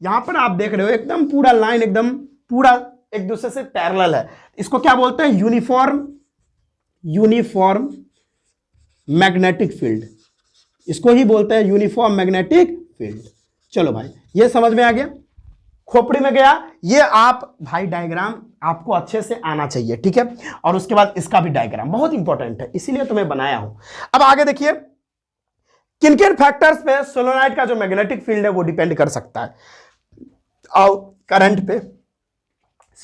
यहां पर आप देख रहे हो एकदम पूरा लाइन एकदम पूरा एक दूसरे से पैरेलल है। इसको क्या बोलते हैं, यूनिफॉर्म मैग्नेटिक फील्ड, इसको ही बोलते हैं यूनिफॉर्म मैग्नेटिक फील्ड। चलो भाई, ये समझ में आ गया, खोपड़ी में गया। ये आप भाई डायग्राम आपको अच्छे से आना चाहिए, ठीक है, और उसके बाद इसका भी डायग्राम बहुत इंपॉर्टेंट है, इसीलिए तो मैं बनाया हूं। अब आगे देखिए किन किन फैक्टर्स पे सोलोनाइड का जो मैग्नेटिक फील्ड है वो डिपेंड कर सकता है और करंट पे।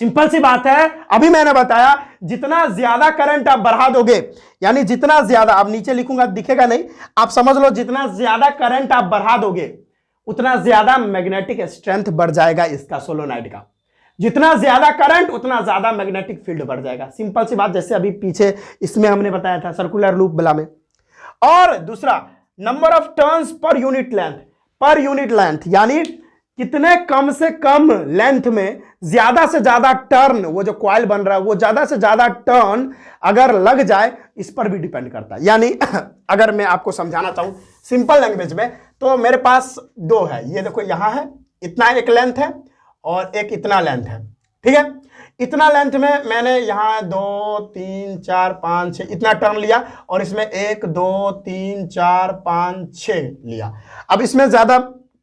सिंपल सी बात है, अभी मैंने बताया जितना ज्यादा करंट आप बढ़ा दोगे, यानी जितना ज्यादा, अब नीचे लिखूंगा दिखेगा नहीं, आप समझ लो जितना ज्यादा करंट आप बढ़ा दोगे उतना ज्यादा मैग्नेटिक स्ट्रेंथ बढ़ जाएगा इसका सोलोनाइड का। जितना ज्यादा करंट उतना ज्यादा मैग्नेटिक फील्ड बढ़ जाएगा, सिंपल सी बात, जैसे अभी पीछे इसमें हमने बताया था सर्कुलर लूप वाला में। और दूसरा, number of turns per unit length, यानी कितने कम से कम लेंथ में ज्यादा से ज्यादा टर्न, वो जो कॉइल बन रहा है वो ज्यादा से ज्यादा टर्न अगर लग जाए, इस पर भी डिपेंड करता है। यानी अगर मैं आपको समझाना चाहूं सिंपल लैंग्वेज में, तो मेरे पास दो है, ये देखो यहां है, इतना एक लेंथ है और एक इतना लेंथ है, ठीक है। इतना लेंथ में मैंने यहां 2 3 4 5 6 इतना टर्न लिया और इसमें 1 2 3 4 5 6 लिया। अब इसमें ज्यादा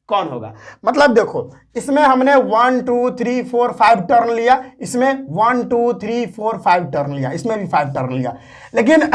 कौन होगा, मतलब देखो इसमें हमने 1 2 3 4 5 टर्न लिया, इसमें 1 2 3 4 5 टर्न लिया, इसमें भी 5 टर्न लिया। लेकिन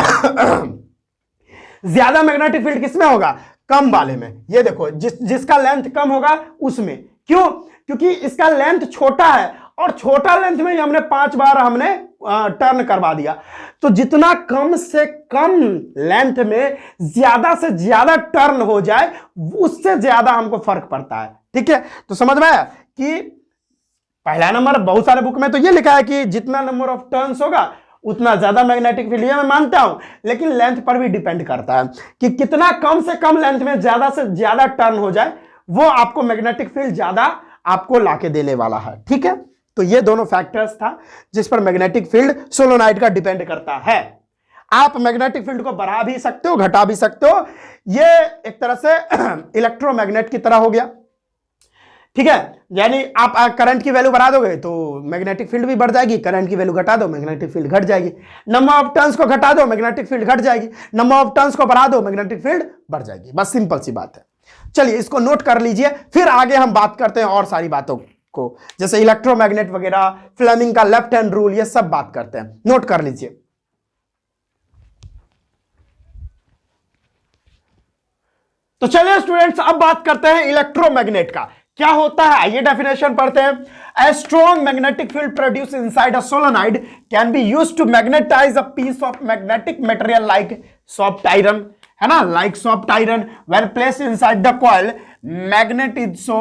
ज्यादा मैग्नेटिक फील्ड किसमें होगा, कम वाले में। ये देखो जिसका लेंथ कम होगा उसमें, क्यों, क्योंकि इसका लेंथ छोटा है और छोटा लेंथ में ही हमने 5 बार हमने टर्न करवा दिया। तो जितना कम से कम लेंथ में ज्यादा से ज्यादा टर्न हो जाए उससे ज्यादा हमको फर्क पड़ता है, ठीक है। तो समझ में आया कि पहला नंबर, बहुत सारे बुक में तो ये लिखा है कि जितना नंबर ऑफ टर्न्स होगा उतना ज्यादा मैग्नेटिक फील्ड, मैं मानता हूं, लेकिन लेंथ पर भी डिपेंड करता है कि कितना कम से कम लेंथ में ज्यादा से ज्यादा टर्न हो जाए, वो आपको मैग्नेटिक फील्ड ज्यादा आपको लाके देने वाला है, ठीक है। तो ये दोनों फैक्टर्स था जिस पर मैग्नेटिक फील्ड सोलोनाइड का डिपेंड करता है। आप मैग्नेटिक फील्ड को बढ़ा भी सकते हो, घटा भी सकते हो। ये एक तरह से इलेक्ट्रोमैग्नेट की तरह हो गया, ठीक है। यानी आप करंट की वैल्यू बढ़ा दोगे तो मैग्नेटिक फील्ड भी बढ़ जाएगी, करंट की वैल्यू घटा दो मैग्नेटिक फील्ड घट जाएगी, नंबर ऑफ टर्न्स को घटा दो मैग्नेटिक फील्ड घट जाएगी, नंबर ऑफ टर्न्स को बढ़ा दो मैग्नेटिक फील्ड बढ़ जाएगी। बस सिंपल सी बात है। चलिए इसको नोट कर लीजिए, फिर आगे हम बात करते हैं और सारी बातों को, जैसे इलेक्ट्रोमैग्नेट वगैरह, फ्लेमिंग का लेफ्ट हैंड रूल, ये सब बात करते हैं। नोट कर लीजिए। तो चलिए स्टूडेंट्स अब बात करते हैं इलेक्ट्रोमैग्नेट का क्या होता है। आइए डेफिनेशन पढ़ते हैं। A strong magnetic field produced inside a solenoid can be used to magnetize a piece of magnetic material like soft iron, है ना, like soft iron. When placed inside the coil, magnet is so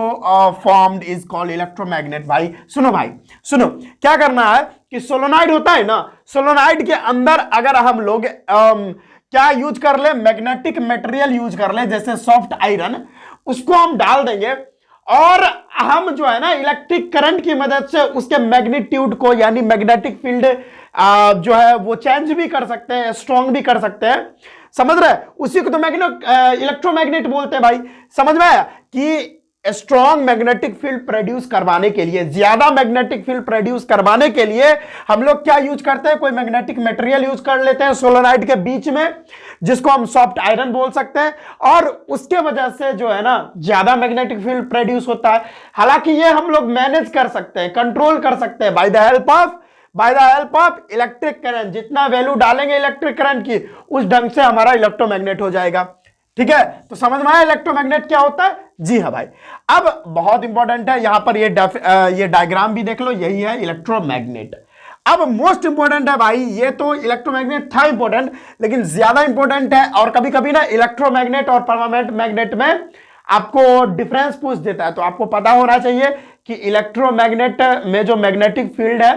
formed is called electromagnet. भाई सुनो, क्या करना है कि solenoid होता है ना, सोलोनाइड के अंदर अगर हम लोग क्या यूज कर ले, मैग्नेटिक मटेरियल यूज कर ले, जैसे सॉफ्ट आयरन, उसको हम डाल देंगे और हम जो है ना इलेक्ट्रिक करंट की मदद से उसके मैग्नीट्यूड को यानी मैग्नेटिक फील्ड जो है वो चेंज भी कर सकते हैं, स्ट्रॉन्ग भी कर सकते हैं। समझ रहे हैं? उसी को तो इलेक्ट्रोमैग्नेट बोलते हैं भाई। समझ में आया कि स्ट्रॉन्ग मैग्नेटिक फील्ड प्रोड्यूस करवाने के लिए, ज्यादा मैग्नेटिक फील्ड प्रोड्यूस करवाने के लिए हम लोग क्या यूज करते हैं, कोई मैग्नेटिक मटेरियल यूज कर लेते हैं सोलोनाइड के बीच में, जिसको हम सॉफ्ट आयरन बोल सकते हैं, और उसके वजह से जो है ना ज्यादा मैग्नेटिक फील्ड प्रोड्यूस होता है। हालांकि ये हम लोग मैनेज कर सकते हैं, कंट्रोल कर सकते हैं by the help of electric current. जितना वैल्यू डालेंगे इलेक्ट्रिक करंट की, उस ढंग से हमारा इलेक्ट्रोमैग्नेट हो जाएगा। ठीक है, तो समझ में आया इलेक्ट्रोमैग्नेट क्या होता है? जी हाँ भाई। अब बहुत इंपॉर्टेंट है, यहां पर ये डायग्राम भी देख लो, यही है इलेक्ट्रोमैग्नेट। अब मोस्ट इंपॉर्टेंट है भाई, ये तो इलेक्ट्रोमैग्नेट था इंपॉर्टेंट, लेकिन ज्यादा इंपॉर्टेंट है। और कभी कभी ना इलेक्ट्रोमैग्नेट और परमानेंट मैग्नेट में आपको डिफरेंस पूछ देता है, तो आपको पता होना चाहिए कि इलेक्ट्रोमैग्नेट में जो मैग्नेटिक फील्ड है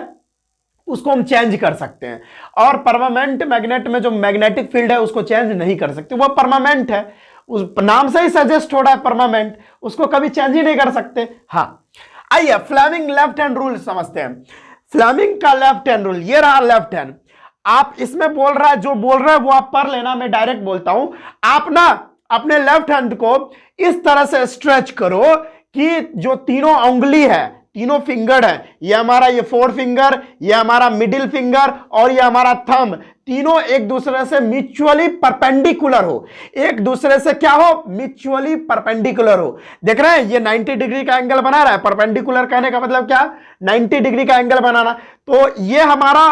उसको हम चेंज कर सकते हैं, और परमानेंट मैग्नेट में जो मैग्नेटिक फील्ड है उसको चेंज नहीं कर सकते। वो परमानेंट है, उस नाम से ही सजेस्ट हो रहा है परमानेंट, उसको कभी चेंज ही नहीं कर सकते। हाँ, आइए फ्लेमिंग लेफ्ट हैंड रूल समझते हैं। फ्लेमिंग का लेफ्ट हैंड रूल, ये रहा लेफ्ट हैंड। आप इसमें बोल रहा है, जो बोल रहा है वो आप पढ़ लेना, मैं डायरेक्ट बोलता हूं। आप ना अपने लेफ्ट हैंड को इस तरह से स्ट्रेच करो कि जो तीनों उंगली है, तीनों फिंगर है, ये हमारा ये फोर फिंगर, ये हमारा मिडिल फिंगर और ये हमारा थंब, तीनों एक दूसरे से म्यूचुअली परपेंडिकुलर हो। एक दूसरे से क्या हो? म्यूचुअली परपेंडिकुलर हो। देख रहे हैं ये 90 डिग्री का एंगल बना रहा है। परपेंडिकुलर कहने का मतलब क्या? 90 डिग्री का एंगल बनाना। तो ये हमारा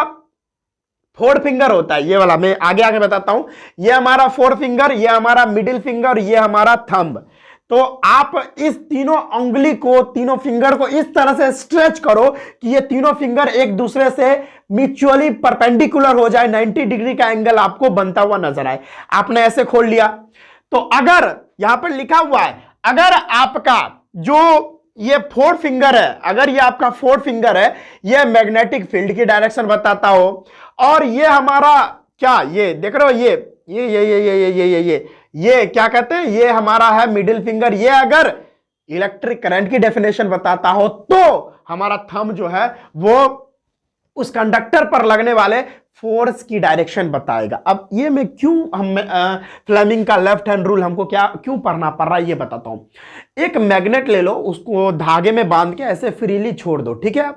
फोर फिंगर होता है, ये वाला मैं आगे आगे बताता हूं। ये हमारा फोर फिंगर, ये हमारा मिडिल फिंगर, ये हमारा थंब। तो आप इस तीनों उंगली को, तीनों फिंगर को इस तरह से स्ट्रेच करो कि ये तीनों फिंगर एक दूसरे से म्यूचुअली परपेंडिकुलर हो जाए, 90 डिग्री का एंगल आपको बनता हुआ नजर आए। आपने ऐसे खोल लिया। तो अगर यहां पर लिखा हुआ है, अगर आपका जो ये फोर फिंगर है, अगर ये आपका फोर फिंगर है, ये मैग्नेटिक फील्ड की डायरेक्शन बताता हो, और ये हमारा क्या, ये देख रहे हो, ये क्या कहते हैं, ये हमारा है मिडिल फिंगर, ये अगर इलेक्ट्रिक करंट की डेफिनेशन बताता हो, तो हमारा थंब जो है वो उस कंडक्टर पर लगने वाले फोर्स की डायरेक्शन बताएगा। अब ये मैं क्यों फ्लेमिंग का लेफ्ट हैंड रूल हमको क्यों पढ़ना पड़ रहा है ये बताता हूं। एक मैग्नेट ले लो, उसको धागे में बांध के ऐसे फ्रीली छोड़ दो। ठीक है,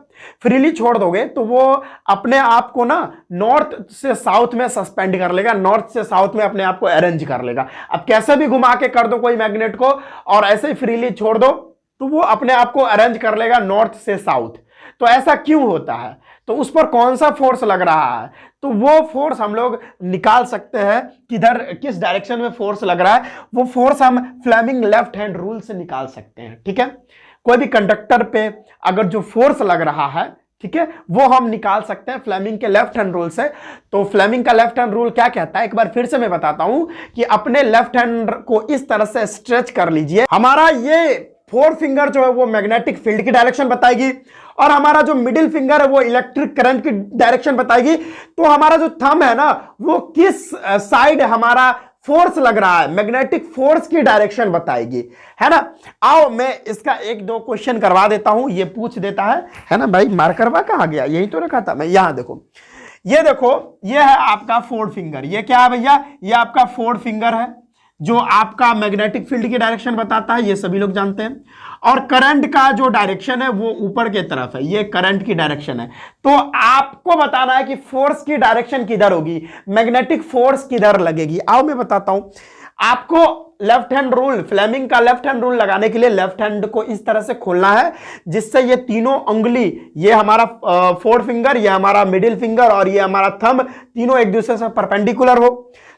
फ्रीली छोड़ दोगे तो वो अपने आप को ना नॉर्थ से साउथ में सस्पेंड कर लेगा, नॉर्थ से साउथ में अपने आप को अरेंज कर लेगा। अब कैसे भी घुमा के कर दो कोई मैग्नेट को और ऐसे ही फ्रीली छोड़ दो तो वो अपने आप को अरेंज कर लेगा नॉर्थ से साउथ। तो ऐसा क्यों होता है? तो उस पर कौन सा फोर्स लग रहा है? तो वो फोर्स हम लोग निकाल सकते हैं, किधर किस डायरेक्शन में फोर्स लग रहा है, वो फोर्स हम फ्लेमिंग लेफ्ट हैंड रूल से निकाल सकते हैं। ठीक है, कोई भी कंडक्टर पे अगर जो फोर्स लग रहा है, ठीक है, वो हम निकाल सकते हैं फ्लेमिंग के लेफ्ट हैंड रूल से। तो फ्लेमिंग का लेफ्ट हैंड रूल क्या कहता है, एक बार फिर से मैं बताता हूं कि अपने लेफ्ट हैंड को इस तरह से स्ट्रेच कर लीजिए। हमारा ये फोर फिंगर जो है वो मैग्नेटिक फील्ड की डायरेक्शन बताएगी, और हमारा जो मिडिल फिंगर है वो इलेक्ट्रिक करंट की डायरेक्शन बताएगी। तो हमारा जो थंब है ना, वो किस साइड हमारा फोर्स लग रहा है, मैग्नेटिक फोर्स की डायरेक्शन बताएगी, है ना। आओ मैं इसका एक दो क्वेश्चन करवा देता हूं, ये पूछ देता है ना भाई। मार्कर कहां गया? यही तो रखा था मैं, यहां देखो। ये देखो, ये है आपका फोर्थ फिंगर। ये क्या है भैया? ये आपका फोर्थ फिंगर है जो आपका मैग्नेटिक फील्ड की डायरेक्शन बताता है, ये सभी लोग जानते हैं। और करंट का जो डायरेक्शन है वो ऊपर की तरफ है, ये करंट की डायरेक्शन है। तो आपको बताना है कि फोर्स की डायरेक्शन किधर होगी, मैग्नेटिक फोर्स किधर लगेगी। आओ मैं बताता हूं आपको। लेफ्ट हैंड रूल, फ्लेमिंग का लेफ्ट हैंड रूल लगाने के लिए लेफ्ट हैंड को इस तरह से खोलना है जिससे ये तीनों उंगली, ये हमारा फोर्थ फिंगर, ये हमारा मिडिल फिंगर और ये हमारा थंब, तीनों एक दूसरे से परपेंडिकुलर हो।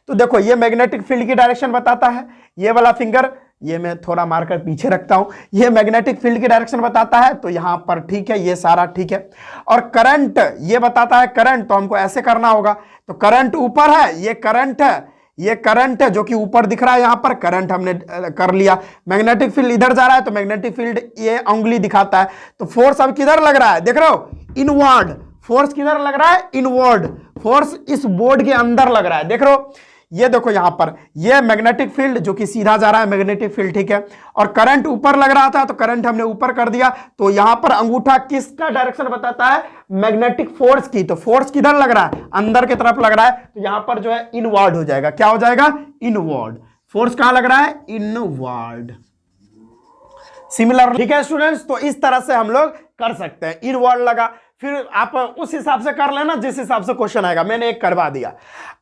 तो देखो ये मैग्नेटिक फील्ड की डायरेक्शन बताता है। ये वाला फिंगर, ये मैं थोड़ा मारकर पीछे रखता हूं, ये मैग्नेटिक फील्ड की डायरेक्शन बताता है। तो यहां पर ठीक है, ये सारा ठीक है। और करंट ये बताता है करंट, तो हमको ऐसे करना होगा। तो करंट ऊपर है, ये करंट है, ये करंट है जो कि ऊपर दिख रहा है, यहां पर करंट हमने कर लिया। मैग्नेटिक फील्ड इधर जा रहा है तो मैग्नेटिक फील्ड ये उंगली दिखाता है। तो फोर्स अब किधर लग रहा है, देख रहे हो, इनवर्ड। फोर्स किधर लग रहा है, इनवर्ड। फोर्स इस बोर्ड के अंदर लग रहा है, देख रहे हो। ये देखो यहां पर, ये मैग्नेटिक फील्ड जो कि सीधा जा रहा है, मैग्नेटिक फील्ड, ठीक है। और करंट ऊपर लग रहा था तो करंट हमने ऊपर कर दिया। तो यहां पर अंगूठा किसका डायरेक्शन बताता है, मैग्नेटिक फोर्स की। तो फोर्स किधर लग रहा है, अंदर की तरफ लग रहा है। तो यहां पर जो है इनवर्ड हो जाएगा। क्या हो जाएगा, इनवर्ड। फोर्स कहां लग रहा है, इनवर्ड। सिमिलर, ठीक है स्टूडेंट्स। तो इस तरह से हम लोग कर सकते हैं। इनवर्ड लगा, फिर आप उस हिसाब से कर लेना जिस हिसाब से क्वेश्चन आएगा। मैंने एक करवा दिया।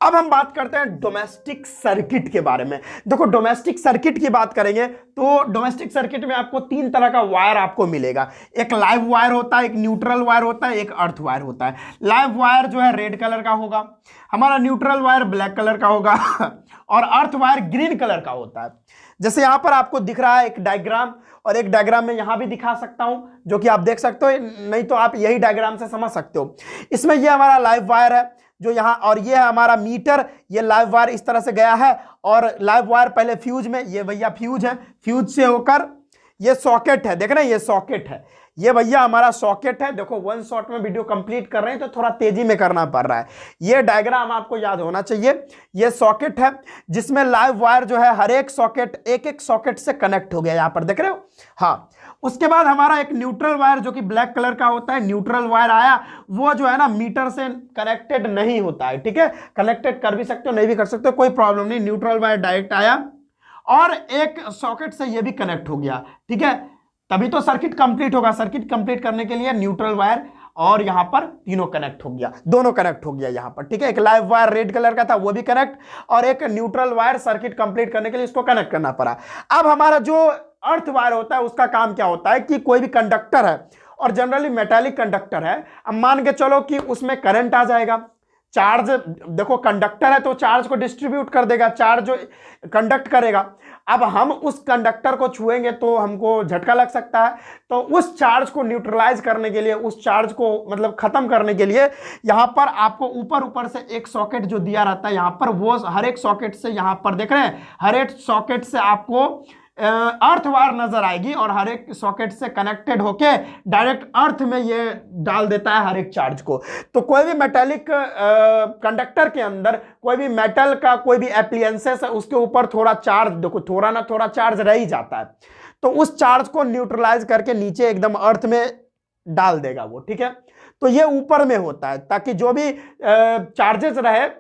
अब हम बात करते हैं डोमेस्टिक सर्किट के बारे में। देखो डोमेस्टिक सर्किट की बात करेंगे तो डोमेस्टिक सर्किट में आपको तीन तरह का वायर आपको मिलेगा। एक लाइव वायर होता है, एक न्यूट्रल वायर होता है, एक अर्थ वायर होता है। लाइव वायर जो है रेड कलर का होगा, हमारा न्यूट्रल वायर ब्लैक कलर का होगा और अर्थ वायर ग्रीन कलर का होता है। जैसे यहां पर आपको दिख रहा है एक डायग्राम, और एक डायग्राम में यहां भी दिखा सकता हूं जो कि आप देख सकते हो, नहीं तो आप यही डायग्राम से समझ सकते हो। इसमें ये हमारा लाइव वायर है जो यहां, और ये है हमारा मीटर। ये लाइव वायर इस तरह से गया है और लाइव वायर पहले फ्यूज में, ये भैया फ्यूज है, फ्यूज से होकर ये सॉकेट है, देख रहे हैं ये सॉकेट है, ये भैया हमारा सॉकेट है। देखो वन शॉट में वीडियो कंप्लीट कर रहे हैं तो थोड़ा तेजी में करना पड़ रहा है। ये डायग्राम आपको याद होना चाहिए। ये सॉकेट है जिसमें लाइव वायर जो है हर एक सॉकेट एक एक सॉकेट से कनेक्ट हो गया, यहां पर देख रहे हो। हाँ, उसके बाद हमारा एक न्यूट्रल वायर जो कि ब्लैक कलर का होता है, न्यूट्रल वायर आया, वो जो है ना मीटर से कनेक्टेड नहीं होता है, ठीक है। कनेक्टेड कर भी सकते हो, नहीं भी कर सकते हो, कोई प्रॉब्लम नहीं। न्यूट्रल वायर डायरेक्ट आया और एक सॉकेट से ये भी कनेक्ट हो गया, ठीक है। तभी तो सर्किट कंप्लीट होगा। सर्किट कंप्लीट करने के लिए न्यूट्रल वायर और यहां पर तीनों कनेक्ट हो गया, दोनों कनेक्ट हो गया यहां पर, ठीक है। एक लाइव वायर रेड कलर का था वो भी कनेक्ट, और एक न्यूट्रल वायर सर्किट कंप्लीट करने के लिए इसको कनेक्ट करना पड़ा। अब हमारा जो अर्थ वायर होता है उसका काम क्या होता है कि कोई भी कंडक्टर है और जनरली मेटालिक कंडक्टर है, अब मान के चलो कि उसमें करंट आ जाएगा, चार्ज, देखो कंडक्टर है तो चार्ज को डिस्ट्रीब्यूट कर देगा, चार्ज जो कंडक्ट करेगा। अब हम उस कंडक्टर को छुएंगे तो हमको झटका लग सकता है, तो उस चार्ज को न्यूट्रलाइज करने के लिए, उस चार्ज को मतलब खत्म करने के लिए यहां पर आपको ऊपर ऊपर से एक सॉकेट जो दिया रहता है यहां पर, वो हर एक सॉकेट से, यहां पर देख रहे हैं हर एक सॉकेट से आपको अर्थ वायर नजर आएगी और हर एक सॉकेट से कनेक्टेड होके डायरेक्ट अर्थ में ये डाल देता है हर एक चार्ज को। तो कोई भी मेटालिक कंडक्टर के अंदर कोई भी मेटल का कोई भी एप्लियंसेस है उसके ऊपर थोड़ा चार्ज, देखो थोड़ा ना थोड़ा चार्ज रह ही जाता है, तो उस चार्ज को न्यूट्रलाइज करके नीचे एकदम अर्थ में डाल देगा वो, ठीक है। तो ये ऊपर में होता है ताकि जो भी चार्जेस रहे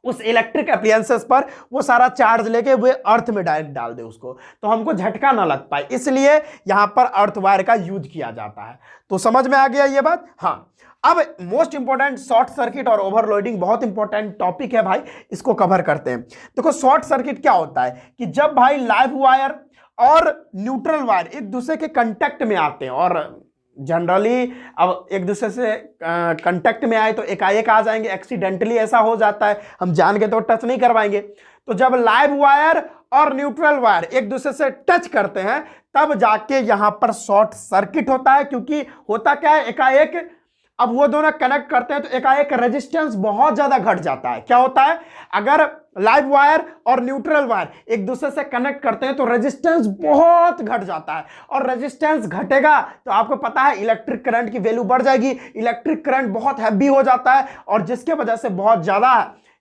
उस इलेक्ट्रिक एप्लियंसेस पर वो सारा चार्ज लेके वो अर्थ में डायरेक्ट डाल दे उसको, तो हमको झटका ना लग पाए, इसलिए यहां पर अर्थ वायर का यूज किया जाता है। तो समझ में आ गया ये बात। हाँ, अब मोस्ट इंपॉर्टेंट शॉर्ट सर्किट और ओवरलोडिंग, बहुत इंपॉर्टेंट टॉपिक है भाई, इसको कवर करते हैं। देखो शॉर्ट सर्किट क्या होता है कि जब भाई लाइव वायर और न्यूट्रल वायर एक दूसरे के कांटेक्ट में आते हैं, और जनरली अब एक दूसरे से कांटेक्ट में आए तो एकाएक आ जाएंगे, एक्सीडेंटली ऐसा हो जाता है, हम जान के तो टच नहीं करवाएंगे। तो जब लाइव वायर और न्यूट्रल वायर एक दूसरे से टच करते हैं तब जाके यहां पर शॉर्ट सर्किट होता है, क्योंकि होता क्या है एकाएक, अब वो दोनों कनेक्ट करते हैं तो एकाएक रेजिस्टेंस बहुत ज्यादा घट जाता है। क्या होता है, अगर लाइव वायर और न्यूट्रल वायर एक दूसरे से कनेक्ट करते हैं तो रेजिस्टेंस बहुत घट जाता है, और रेजिस्टेंस घटेगा तो आपको पता है इलेक्ट्रिक करंट की वैल्यू बढ़ जाएगी, इलेक्ट्रिक करंट बहुत हैवी हो जाता है, और जिसके वजह से बहुत ज्यादा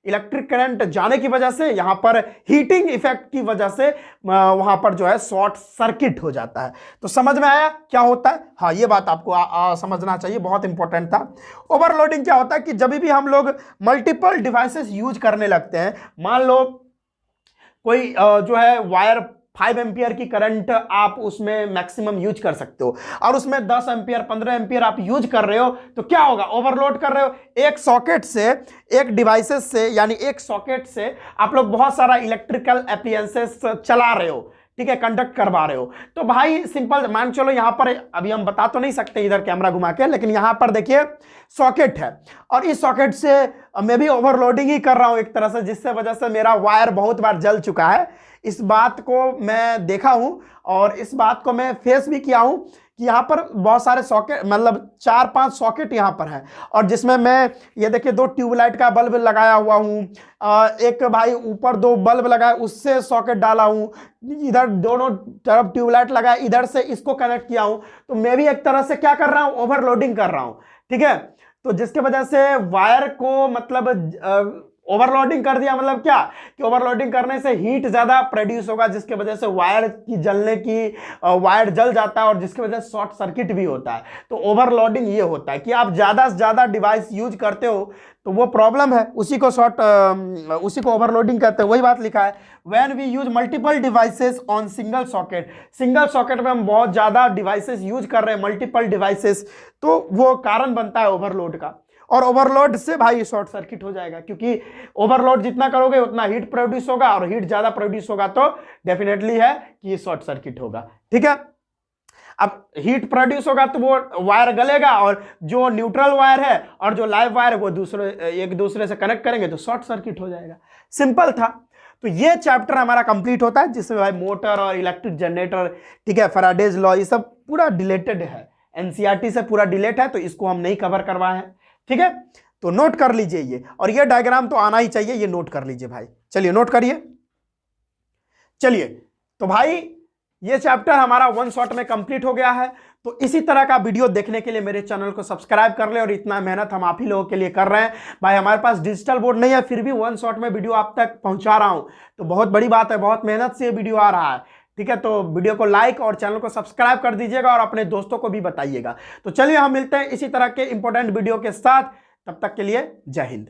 इलेक्ट्रिक करंट जाने की वजह से यहां पर हीटिंग इफेक्ट की वजह से वहां पर जो है शॉर्ट सर्किट हो जाता है। तो समझ में आया क्या होता है? हाँ, ये बात आपको समझना चाहिए, बहुत इंपॉर्टेंट था। ओवरलोडिंग क्या होता है कि जब भी हम लोग मल्टीपल डिवाइसेस यूज करने लगते हैं, मान लो कोई जो है वायर 5 एम्पियर की करंट आप उसमें मैक्सिमम यूज कर सकते हो और उसमें 10 एम्पियर 15 एम्पियर आप यूज कर रहे हो, तो क्या होगा? ओवरलोड कर रहे हो। एक सॉकेट से, एक डिवाइसेस से, यानी एक सॉकेट से आप लोग बहुत सारा इलेक्ट्रिकल एप्लियंसेस चला रहे हो, ठीक है, कंडक्ट करवा रहे हो। तो भाई सिंपल मान चलो यहां पर अभी हम बता तो नहीं सकते इधर कैमरा घुमा के, लेकिन यहां पर देखिए सॉकेट है और इस सॉकेट से मैं भी ओवरलोडिंग ही कर रहा हूं एक तरह से, जिससे वजह से मेरा वायर बहुत बार जल चुका है। इस बात को मैं देखा हूं और इस बात को मैं फेस भी किया हूं कि यहां पर बहुत सारे सॉकेट, मतलब 4-5 सॉकेट यहां पर है और जिसमें मैं ये देखिए 2 ट्यूबलाइट का बल्ब लगाया हुआ हूं, एक भाई ऊपर 2 बल्ब लगाया उससे सॉकेट डाला हूं, इधर दोनों तरफ ट्यूबलाइट लगाया, इधर से इसको कनेक्ट किया हूं। तो मैं भी एक तरह से क्या कर रहा हूं? ओवरलोडिंग कर रहा हूं, ठीक है। तो जिसके वजह से वायर को मतलब ओवरलोडिंग कर दिया, मतलब क्या कि ओवरलोडिंग करने से हीट ज्यादा प्रोड्यूस होगा, जिसके वजह से वायर की जलने की वायर जल जाता है और जिसकी वजह से शॉर्ट सर्किट भी होता है। तो ओवरलोडिंग ये होता है कि आप ज्यादा से ज्यादा डिवाइस यूज करते हो तो वो प्रॉब्लम है, उसी को ओवरलोडिंग कहते हैं। वही बात लिखा है, when we use multiple devices on single socket. Single socket में हम बहुत ज्यादा डिवाइसेस यूज कर रहे हैं, मल्टीपल डिवाइसेस, तो वो कारण बनता है ओवरलोड का। और ओवरलोड से भाई शॉर्ट सर्किट हो जाएगा, क्योंकि ओवरलोड जितना करोगे उतना हीट प्रोड्यूस होगा और हीट ज्यादा प्रोड्यूस होगा तो डेफिनेटली है कि शॉर्ट सर्किट होगा, ठीक है। अब हीट प्रोड्यूस होगा तो वो वायर गलेगा और जो न्यूट्रल वायर है और जो लाइव वायर है वो एक दूसरे से कनेक्ट करेंगे तो शॉर्ट सर्किट हो जाएगा। सिंपल था। तो ये चैप्टर हमारा कंप्लीट होता है, जिसमें भाई मोटर और इलेक्ट्रिक जनरेटर, ठीक है, फैराडेज लॉ, ये सब पूरा रिलेटेड है, एनसीईआरटी से पूरा रिलेट है, तो इसको हम नहीं कवर करवाए हैं, ठीक है। तो नोट कर लीजिए ये, और ये डायग्राम तो आना ही चाहिए, ये नोट कर लीजिए भाई। चलिए नोट करिए। चलिए तो भाई ये चैप्टर हमारा 1 शॉट में कंप्लीट हो गया है। तो इसी तरह का वीडियो देखने के लिए मेरे चैनल को सब्सक्राइब कर ले, और इतना मेहनत हम आप ही लोगों के लिए कर रहे हैं भाई। हमारे पास डिजिटल बोर्ड नहीं है, फिर भी 1 शॉट में वीडियो आप तक पहुंचा रहा हूं, तो बहुत बड़ी बात है, बहुत मेहनत से ये वीडियो आ रहा है, ठीक है। तो वीडियो को लाइक और चैनल को सब्सक्राइब कर दीजिएगा और अपने दोस्तों को भी बताइएगा। तो चलिए हम मिलते हैं इसी तरह के इंपॉर्टेंट वीडियो के साथ, तब तक के लिए जय हिंद।